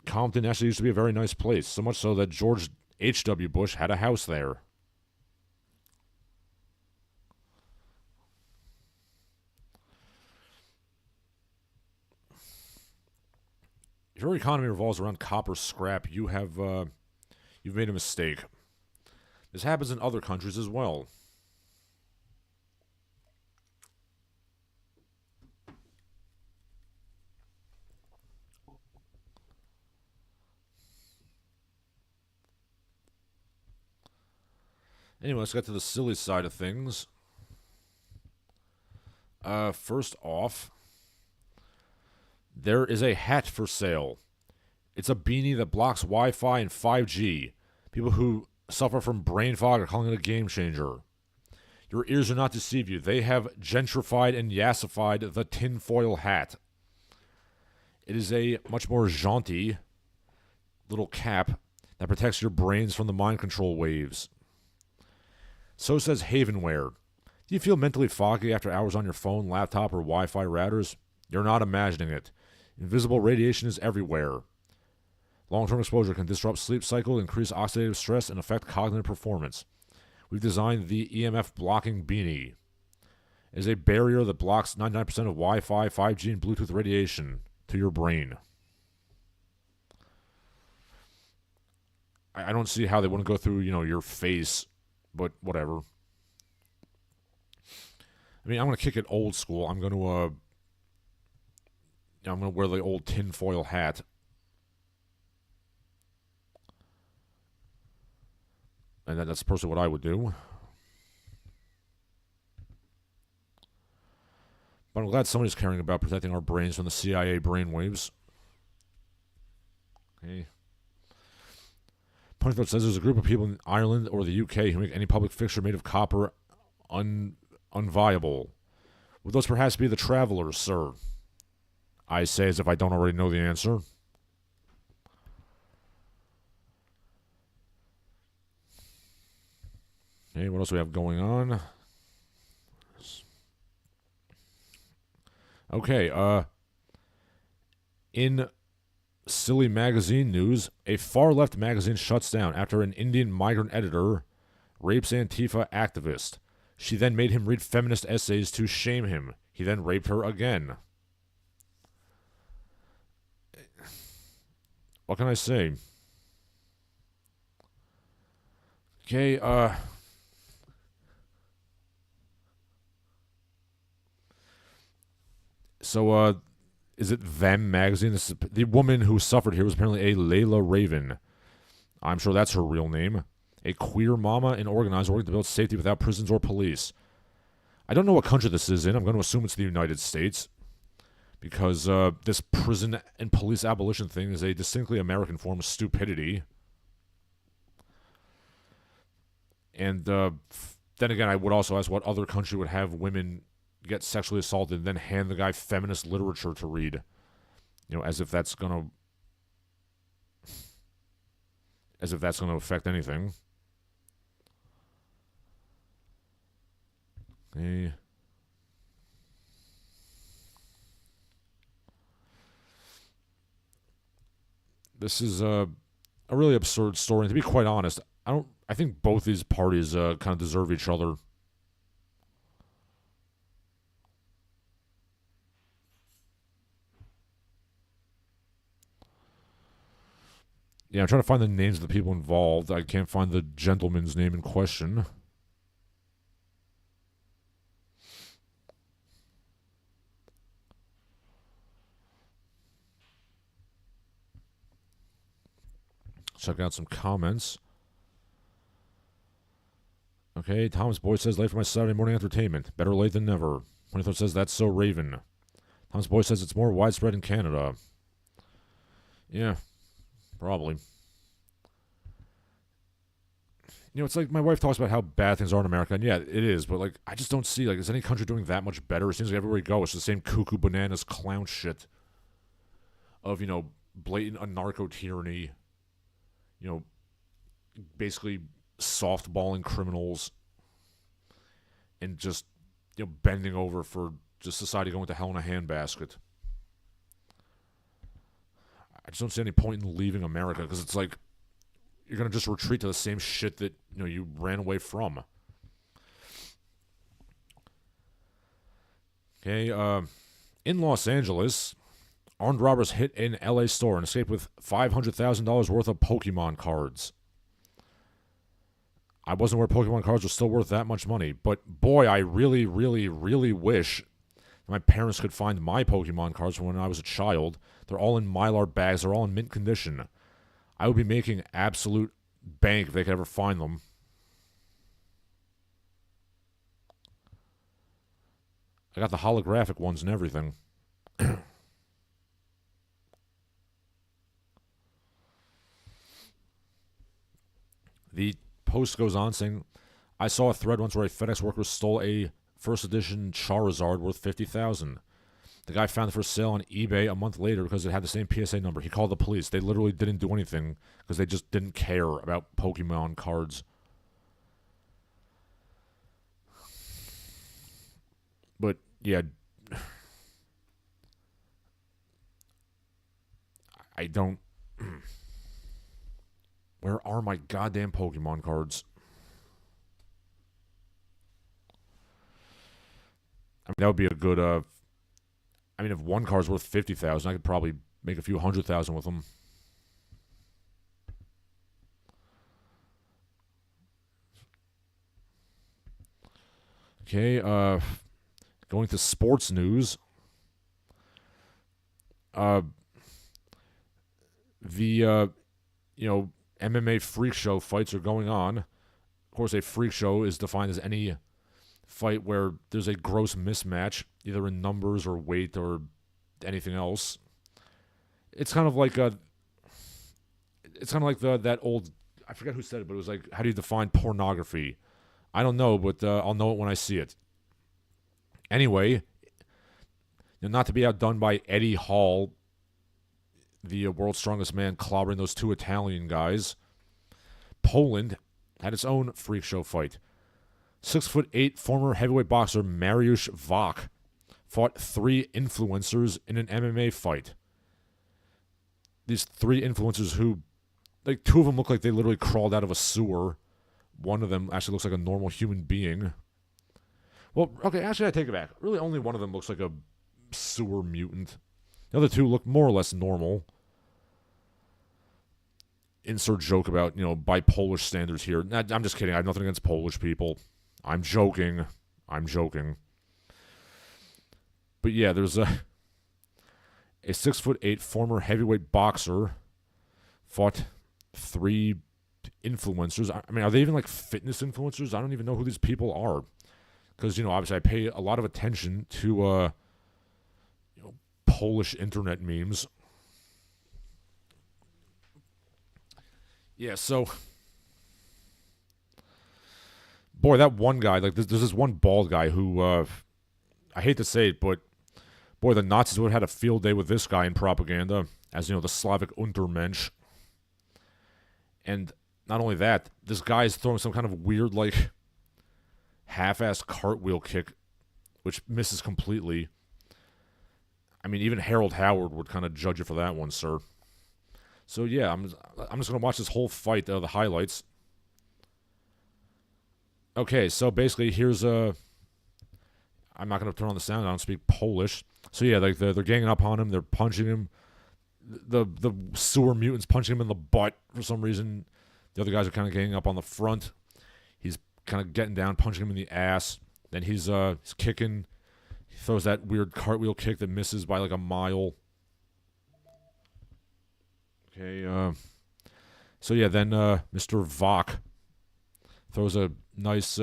Compton actually used to be a very nice place, so much so that George H.W. Bush had a house there. If your economy revolves around copper scrap, you've made a mistake. This happens in other countries as well. Anyway, let's get to the silly side of things. First off, there is a hat for sale. It's a beanie that blocks Wi-Fi and 5G. People who suffer from brain fog are calling it a game changer. Your ears do not deceive you. They have gentrified and yassified the tinfoil hat. It is a much more jaunty little cap that protects your brains from the mind control waves. So says Havenware. Do you feel mentally foggy after hours on your phone, laptop, or Wi-Fi routers? You're not imagining it. Invisible radiation is everywhere. Long-term exposure can disrupt sleep cycle, increase oxidative stress, and affect cognitive performance. We've designed the EMF blocking beanie. It is a barrier that blocks 99% of Wi-Fi, 5G, and Bluetooth radiation to your brain. I don't see how they wouldn't go through, your face, but whatever. I mean, I'm going to kick it old school. I'm going to wear the old tinfoil hat. And that's personally what I would do. But I'm glad somebody's caring about protecting our brains from the CIA brainwaves. Okay. Punchbowl says there's a group of people in Ireland or the UK who make any public fixture made of copper unviable. Would those perhaps be the travelers, sir? I say as if I don't already know the answer. Okay, what else do we have going on? Okay, in silly magazine news, a far-left magazine shuts down after an Indian migrant editor rapes Antifa activist. She then made him read feminist essays to shame him. He then raped her again. What can I say? Okay, So, is it Them magazine? This is, the woman who suffered here was apparently a Layla Raven. I'm sure that's her real name. A queer mama and organizer working to build safety without prisons or police. I don't know what country this is in. I'm going to assume it's the United States. Because this prison and police abolition thing is a distinctly American form of stupidity. And then again, I would also ask what other country would have women get sexually assaulted and then hand the guy feminist literature to read. As if that's gonna affect anything. Okay. This is a really absurd story. And to be quite honest, I think both these parties kind of deserve each other. Yeah, I'm trying to find the names of the people involved. I can't find the gentleman's name in question. Check out some comments. Okay, Thomas Boyd says, late for my Saturday morning entertainment. Better late than never. 23rd says, that's so Raven. Thomas Boyd says, it's more widespread in Canada. Yeah, probably. It's like my wife talks about how bad things are in America, and yeah, it is, but, I just don't see, is any country doing that much better? It seems like everywhere you go, it's the same cuckoo bananas clown shit of, blatant anarcho-tyranny, basically softballing criminals and just, bending over for just society going to hell in a handbasket. I just don't see any point in leaving America, because it's like you're going to just retreat to the same shit that, you ran away from. Okay, in Los Angeles, armed robbers hit an LA store and escaped with $500,000 worth of Pokémon cards. I wasn't aware Pokemon cards were still worth that much money, but boy, I really, really, really wish my parents could find my Pokemon cards from when I was a child. They're all in Mylar bags. They're all in mint condition. I would be making absolute bank if they could ever find them. I got the holographic ones and everything. The post goes on saying, I saw a thread once where a FedEx worker stole a first edition Charizard worth $50,000. The guy found it for sale on eBay a month later because it had the same PSA number. He called the police. They literally didn't do anything because they just didn't care about Pokemon cards. But, yeah. I don't... Where are my goddamn Pokemon cards? I mean, that would be a good, if one card's worth $50,000, I could probably make a few $100,000 with them. Okay, going to sports news. MMA freak show fights are going on. Of course, a freak show is defined as any fight where there's a gross mismatch, either in numbers or weight or anything else. It's kind of like that old, I forget who said it, but it was like, how do you define pornography? I don't know, but I'll know it when I see it. Anyway, not to be outdone by Eddie Hall, the world's strongest man, clobbering those two Italian guys, Poland had its own freak show fight. 6'8" former heavyweight boxer Mariusz Wach fought 3 influencers in an MMA fight. These 3 influencers who, 2 of them look like they literally crawled out of a sewer. One of them actually looks like a normal human being. Well, okay, actually I take it back. Really, only one of them looks like a sewer mutant. The other 2 look more or less normal. Insert joke about, by Polish standards here. I'm just kidding. I have nothing against Polish people. I'm joking. But yeah, there's a 6'8" former heavyweight boxer fought 3 influencers. I mean, are they even like fitness influencers? I don't even know who these people are. Because, obviously I pay a lot of attention to, Polish internet memes. Yeah, so... Boy, that one guy, there's this one bald guy who, I hate to say it, but, boy, the Nazis would have had a field day with this guy in propaganda, as, the Slavic Untermensch. And not only that, this guy is throwing some kind of weird, half-assed cartwheel kick, which misses completely. I mean, even Harold Howard would kind of judge you for that one, sir. So, yeah, I'm just going to watch this whole fight, the highlights. Okay, so basically, here's a... I'm not going to turn on the sound. I don't speak Polish. So, yeah, they're ganging up on him. They're punching him. The sewer mutant's punching him in the butt for some reason. The other guys are kind of ganging up on the front. He's kind of getting down, punching him in the ass. Then he's kicking. He throws that weird cartwheel kick that misses by a mile. Okay, so yeah, then Mr. Wach throws a nice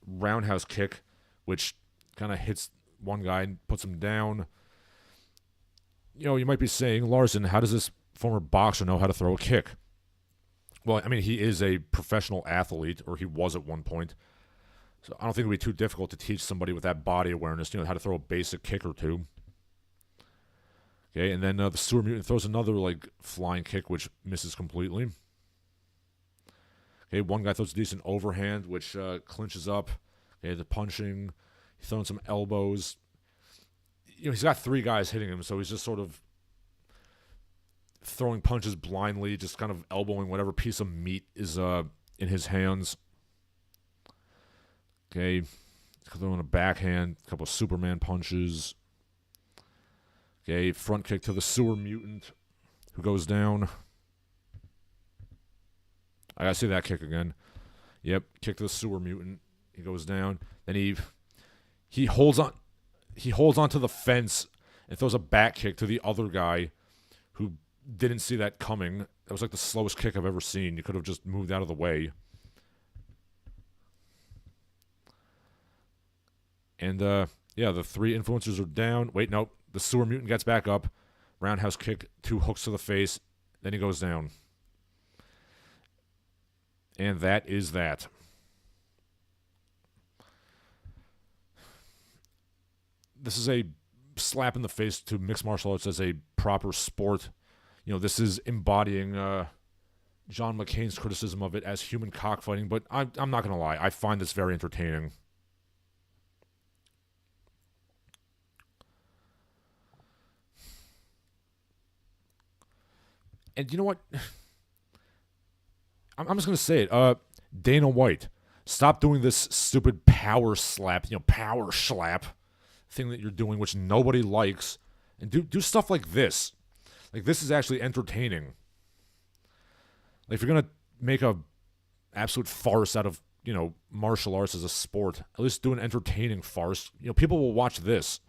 roundhouse kick, which kind of hits one guy and puts him down. You might be saying, Larsen, how does this former boxer know how to throw a kick? Well, I mean, he is a professional athlete, or he was at one point. So I don't think it would be too difficult to teach somebody with that body awareness, how to throw a basic kick or two. Okay, and then the sewer mutant throws another, flying kick, which misses completely. Okay, one guy throws a decent overhand, which clinches up. Okay, the punching, he's throwing some elbows. He's got 3 guys hitting him, so he's just sort of throwing punches blindly, just kind of elbowing whatever piece of meat is in his hands. Okay, throwing a backhand, a couple of Superman punches. Okay, front kick to the sewer mutant, who goes down. I gotta see that kick again. Yep, kick to the sewer mutant. He goes down. Then he holds onto the fence and throws a back kick to the other guy who didn't see that coming. That was like the slowest kick I've ever seen. You could have just moved out of the way. And yeah, the 3 influencers are down. Wait, nope. The sewer mutant gets back up. Roundhouse kick, 2 hooks to the face. Then he goes down. And that is that. This is a slap in the face to mixed martial arts as a proper sport. This is embodying John McCain's criticism of it as human cockfighting, but I'm not going to lie. I find this very entertaining. And you know what? I'm just going to say it. Dana White, stop doing this stupid power slap, power slap thing that you're doing, which nobody likes. And do stuff like this. Like, this is actually entertaining. Like, if you're going to make a absolute farce out of, martial arts as a sport, at least do an entertaining farce. People will watch this.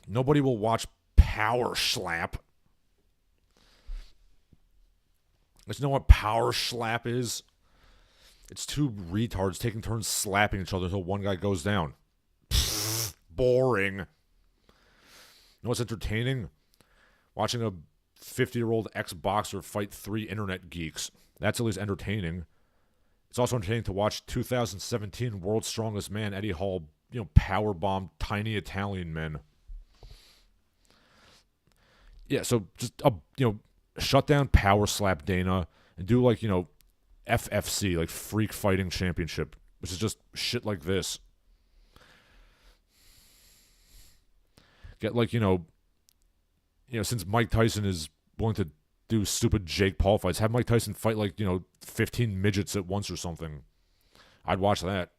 Nobody will watch power slap. You know what power slap is? It's 2 retards taking turns slapping each other until one guy goes down. Pfft, boring. You know what's entertaining? Watching a 50-year-old ex-boxer fight 3 internet geeks. That's at least entertaining. It's also entertaining to watch 2017 World's Strongest Man Eddie Hall, powerbomb tiny Italian men. Yeah, so just shut down power slap Dana and do like, FFC, like Freak Fighting Championship, which is just shit like this. Get like, since Mike Tyson is willing to do stupid Jake Paul fights, have Mike Tyson fight like, 15 midgets at once or something. I'd watch that.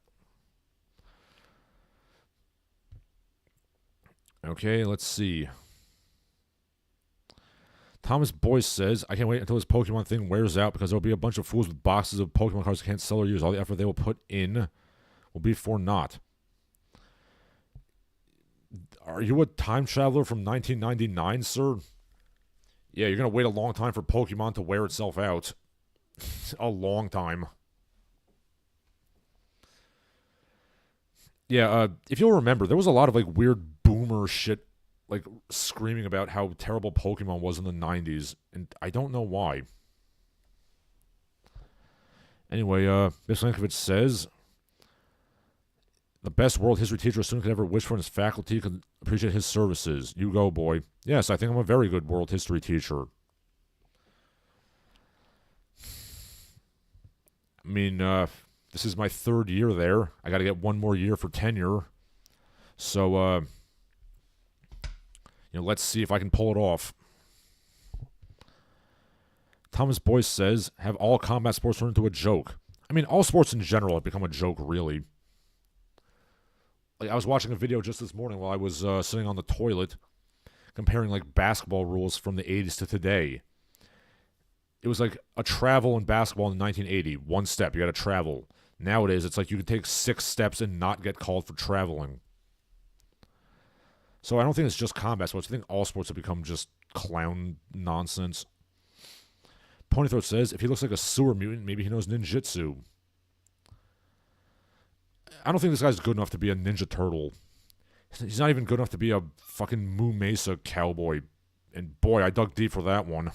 Okay, let's see. Thomas Boyce says, I can't wait until this Pokemon thing wears out because there'll be a bunch of fools with boxes of Pokemon cards that can't sell or use. All the effort they will put in will be for naught. Are you a time traveler from 1999, sir? Yeah, you're going to wait a long time for Pokemon to wear itself out. A long time. Yeah, if you'll remember, there was a lot of like weird boomer shit like screaming about how terrible Pokemon was in the 90s, and I don't know why. Anyway, Miss Lankovich says, the best world history teacher a student could ever wish for, and his faculty could appreciate his services. You go, boy. Yes, I think I'm a very good world history teacher. I mean, this is my 3rd year there. I got to get 1 more year for tenure. So, let's see if I can pull it off. Thomas Boyce says, have all combat sports turned into a joke? I mean, all sports in general have become a joke, really. Like, I was watching a video just this morning while I was sitting on the toilet, comparing, like, basketball rules from the 80s to today. It was like a travel in basketball in 1980. 1 step, you got to travel. Nowadays, it's like you can take 6 steps and not get called for traveling. So I don't think it's just combat sports. I think all sports have become just clown nonsense. Ponythroat says, if he looks like a sewer mutant, maybe he knows ninjutsu. I don't think this guy's good enough to be a Ninja Turtle. He's not even good enough to be a fucking Moo Mesa cowboy. And boy, I dug deep for that one.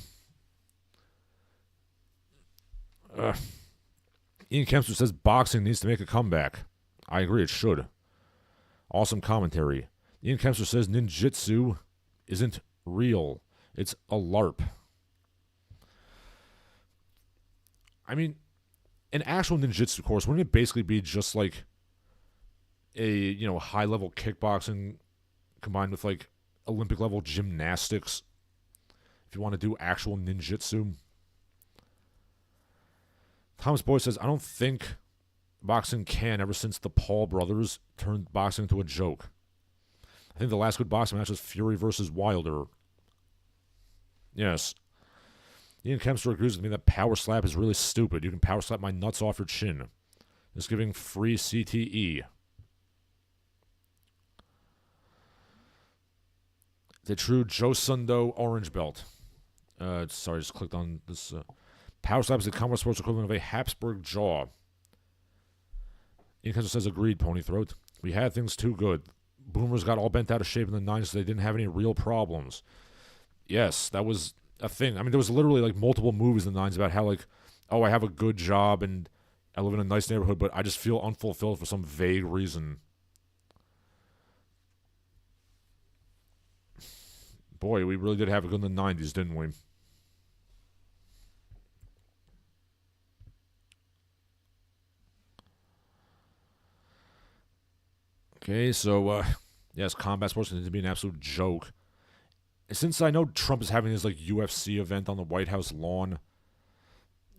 Ian Kempster says, boxing needs to make a comeback. I agree, it should. Awesome commentary. Ian Kempster says, ninjutsu isn't real. It's a LARP. I mean, an actual ninjutsu course, wouldn't it basically be just like a, high-level kickboxing combined with, like, Olympic-level gymnastics? If you want to do actual ninjutsu. Thomas Boyd says, I don't think boxing can ever since the Paul brothers turned boxing into a joke. I think the last good boxing match was Fury versus Wilder. Yes. Ian Kempster agrees with me that power slap is really stupid. You can power slap my nuts off your chin. Just giving free CTE. The true Joe Sundo orange belt. Sorry, just clicked on this. Power slap is the combat sports equivalent of a Habsburg jaw. Ian Kempster says, agreed, Pony Throat. We had things too good. Boomers got all bent out of shape in the 90s so they didn't have any real problems. Yes, that was a thing. I mean, there was literally like multiple movies in the 90s about how like, oh, I have a good job and I live in a nice neighborhood, but I just feel unfulfilled for some vague reason. Boy, we really did have it good in the 90s, didn't we? Okay, so, yes, combat sports need to be an absolute joke. Since I know Trump is having his, like, UFC event on the White House lawn,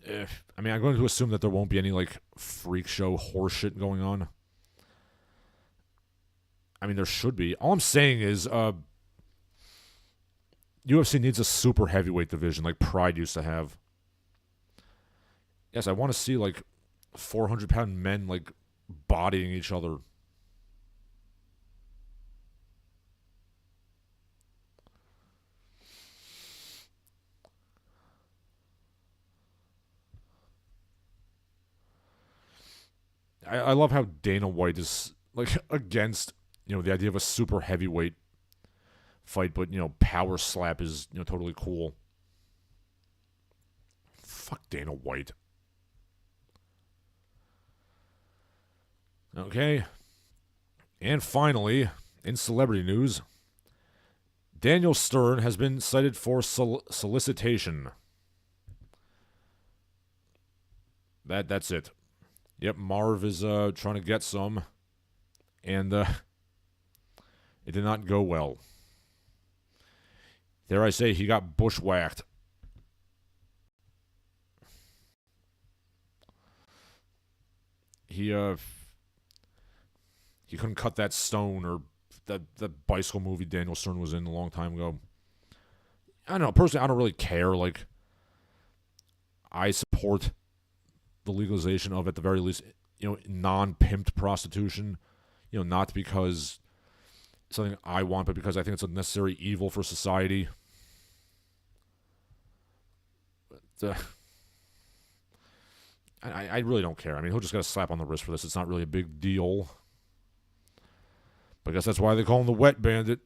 I'm going to assume that there won't be any, like, freak show horseshit going on. I mean, there should be. All I'm saying is, UFC needs a super heavyweight division like Pride used to have. Yes, I want to see, like, 400-pound men, like, bodying each other. I love how Dana White is, like, against, the idea of a super heavyweight fight, but, power slap is, totally cool. Fuck Dana White. Okay. And finally, in celebrity news, Daniel Stern has been cited for solicitation. That's it. Yep, Marv is trying to get some, and it did not go well. Dare I say, he got bushwhacked. He couldn't cut that stone, or that bicycle movie Daniel Stern was in a long time ago. I don't know. Personally, I don't really care. Like, I support the legalization of, at the very least, non-pimped prostitution. Not because it's something I want, but because I think it's a necessary evil for society. But, I really don't care. I mean, he'll just get a slap on the wrist for this. It's not really a big deal. But I guess that's why they call him the Wet Bandit.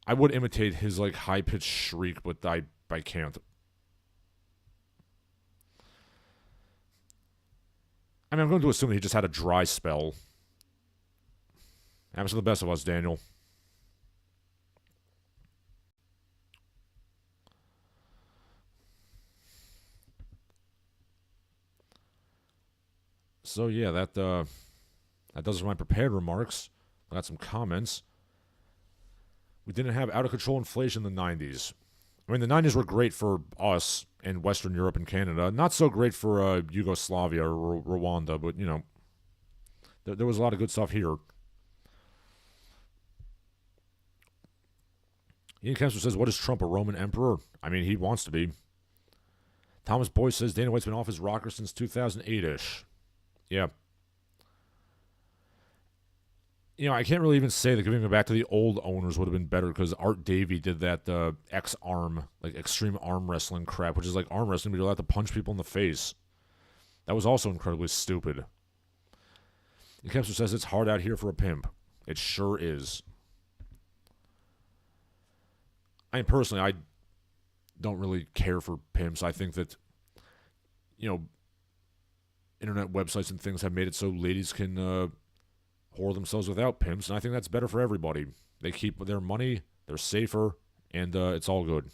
I would imitate his, like, high-pitched shriek, but I can't. I mean, I'm going to assume that he just had a dry spell. Happens to the best of us, Daniel. So, yeah, that does it for my prepared remarks. I got some comments. We didn't have out-of-control inflation in the 90s. I mean, the 90s were great for us in Western Europe and Canada. Not so great for Yugoslavia or Rwanda, but, there was a lot of good stuff here. Ian Kempster says, what is Trump, a Roman emperor? I mean, he wants to be. Thomas Boyce says, Dana White's been off his rocker since 2008-ish. Yeah. I can't really even say that giving it back to the old owners would have been better, because Art Davie did that X-Arm, like extreme arm wrestling crap, which is like arm wrestling, but you're allowed to punch people in the face. That was also incredibly stupid. And Kempster says, it's hard out here for a pimp. It sure is. I mean, personally, I don't really care for pimps. I think that, internet websites and things have made it so ladies can whore themselves without pimps, and I think that's better for everybody. They keep their money, they're safer, and it's all good.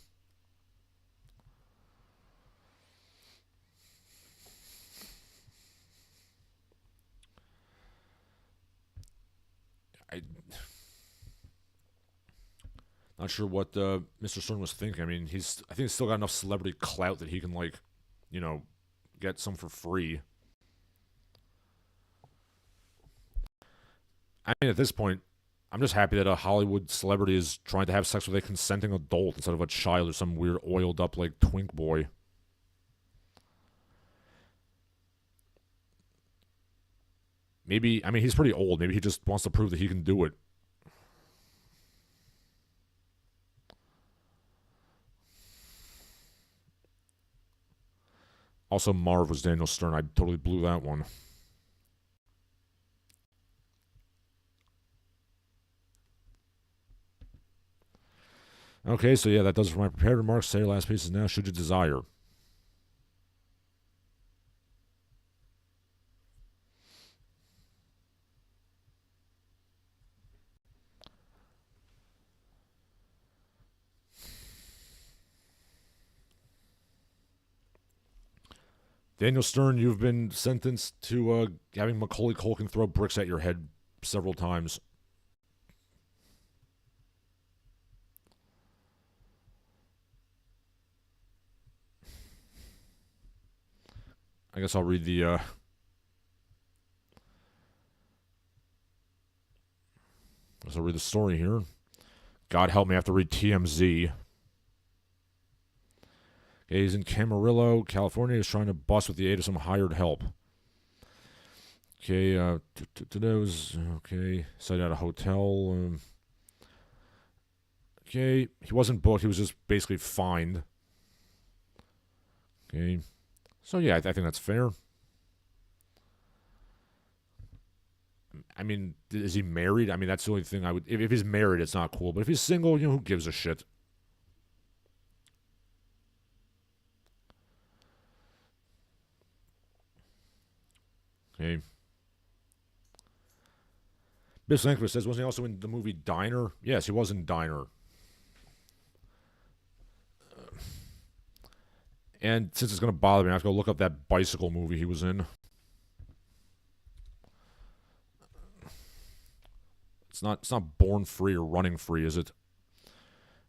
Not sure what Mr. Stern was thinking. I mean, I think he's still got enough celebrity clout that he can, like, get some for free. I mean, at this point, I'm just happy that a Hollywood celebrity is trying to have sex with a consenting adult instead of a child or some weird oiled up, like, twink boy. Maybe, I mean, he's pretty old. Maybe he just wants to prove that he can do it. Also, Marv was Daniel Stern. I totally blew that one. Okay, so yeah, that does it for my prepared remarks. Say your last pieces now, should you desire. Daniel Stern, you've been sentenced to having Macaulay Culkin throw bricks at your head several times. I guess I'll read the story here. God help me, I have to read TMZ. Okay, he's in Camarillo, California. He's trying to bust with the aid of some hired help. Okay, okay, sighted at a hotel. Okay, he wasn't booked. He was just basically fined. Okay, so yeah, I think that's fair. I mean, is he married? I mean, that's the only thing I would... If he's married, it's not cool. But if he's single, who gives a shit? Okay. Biff Lankford says, wasn't he also in the movie Diner? Yes, he was in Diner. And since it's going to bother me, I have to go look up that bicycle movie he was in. It's not Born Free or Running Free, is it?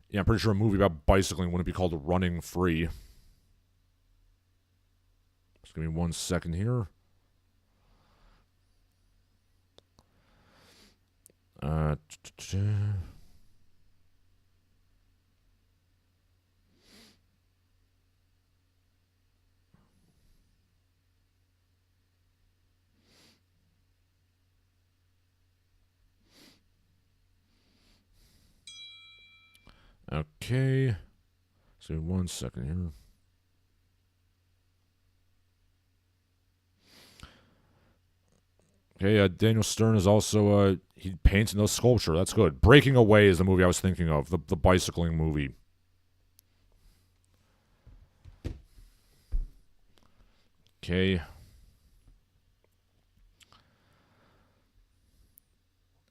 Yeah, I'm pretty sure a movie about bicycling wouldn't be called Running Free. Just give me 1 second here. Okay. So 1 second here. Okay, Daniel Stern is also, he paints in those sculpture. That's good. Breaking Away is the movie I was thinking of, the bicycling movie. Okay.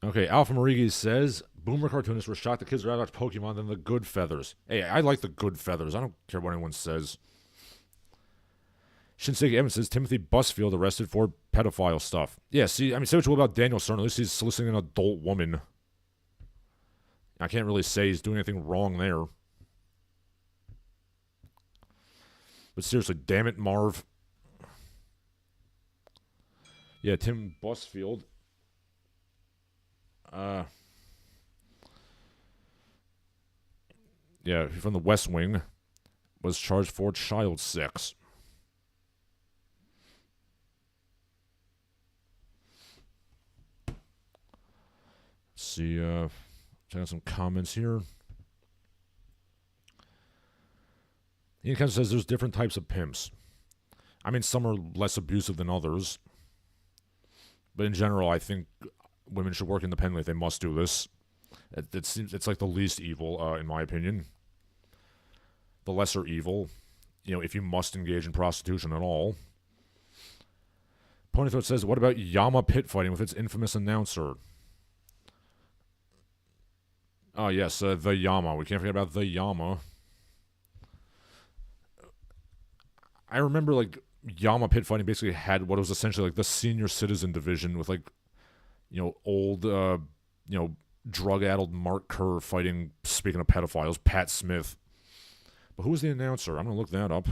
Okay, Alpha Marigi says, boomer cartoonists were shocked the kids would rather watch Pokemon than the Good Feathers. Hey, I like the Good Feathers. I don't care what anyone says. Shinseki Evans says Timothy Busfield arrested for pedophile stuff. Yeah, see, I mean, say what you will about Daniel Stern. At least he's soliciting an adult woman. I can't really say he's doing anything wrong there. But seriously, damn it, Marv. Yeah, Tim Busfield. Yeah, from the West Wing, was charged for child sex. Let's see, check out some comments here. Ian kind of says there's different types of pimps. I mean, some are less abusive than others. But in general, I think women should work independently if they must do this. It's like the least evil, in my opinion. The lesser evil, if you must engage in prostitution at all. Ponythroat says, what about Yama pit fighting with its infamous announcer? Oh, yes, the Yama. We can't forget about the Yama. I remember, Yama pit fighting basically had what was essentially, the senior citizen division with, old, drug-addled Mark Kerr fighting, speaking of pedophiles, Pat Smith. But who was the announcer? I'm going to look that up.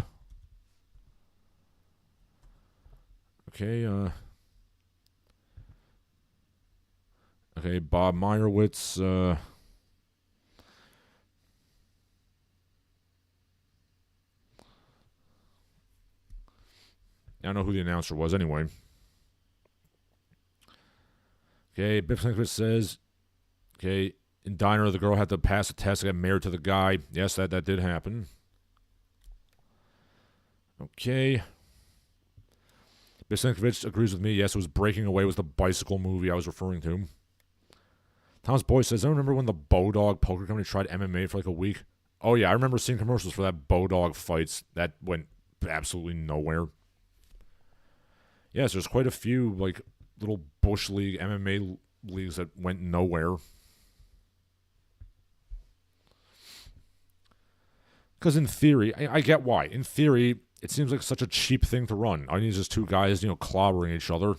Okay, Bob Meyerowitz, I don't know who the announcer was anyway. Okay, Biff Sienkiewicz says, okay, in Diner, the girl had to pass a test to get married to the guy. Yes, that did happen. Okay. Biff Sienkiewicz agrees with me. Yes, it was Breaking Away was the bicycle movie I was referring to. Thomas Boyce says, I remember when the Bodog Poker Company tried MMA for like a week. Oh, yeah, I remember seeing commercials for that Bodog fights. That went absolutely nowhere. Yes, there's quite a few, like, little Bush League MMA leagues that went nowhere. Because in theory, I get why. In theory, it seems like such a cheap thing to run. All you need is just two guys, clobbering each other.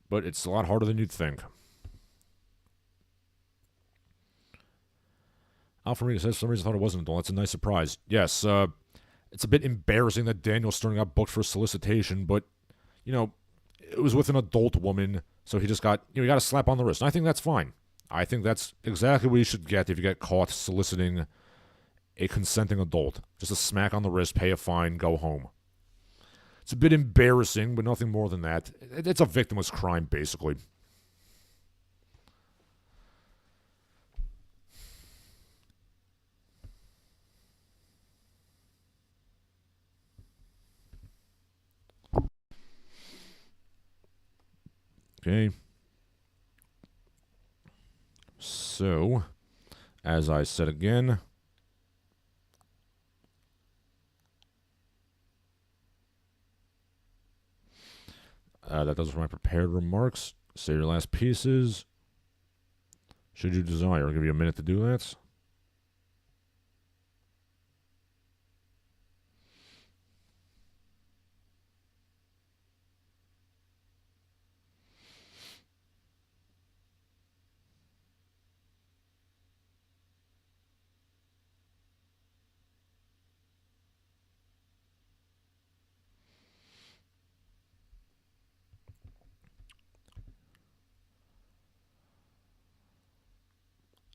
But it's a lot harder than you'd think. Alfred says, for some reason I thought it wasn't adult. That's a nice surprise. Yes, it's a bit embarrassing that Daniel Stern got booked for solicitation, but, it was with an adult woman, so he just got, he got a slap on the wrist. And I think that's fine. I think that's exactly what you should get if you get caught soliciting a consenting adult. Just a smack on the wrist, pay a fine, go home. It's a bit embarrassing, but nothing more than that. It's a victimless crime, basically. Okay. So, as I said again, that does it for my prepared remarks. Say your last pieces. Should you desire, I'll give you a minute to do that.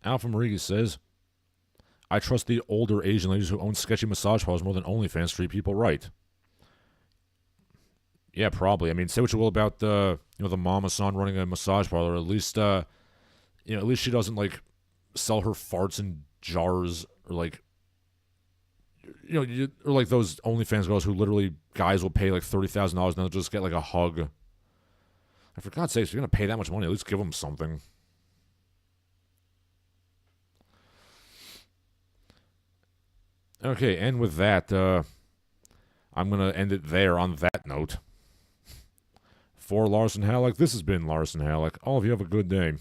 Alpha Marigi says, I trust the older Asian ladies who own sketchy massage parlors more than OnlyFans treat people right. Yeah, probably. I mean, say what you will about the mama-san running a massage parlor. At least, at least she doesn't sell her farts in jars or or like those OnlyFans girls who literally guys will pay $30,000 and they'll just get a hug. And for God's sakes, if you're gonna pay that much money, at least give them something. Okay, and with that, I'm going to end it there on that note. For Larsen Halleck, this has been Larsen Halleck. All of you have a good day.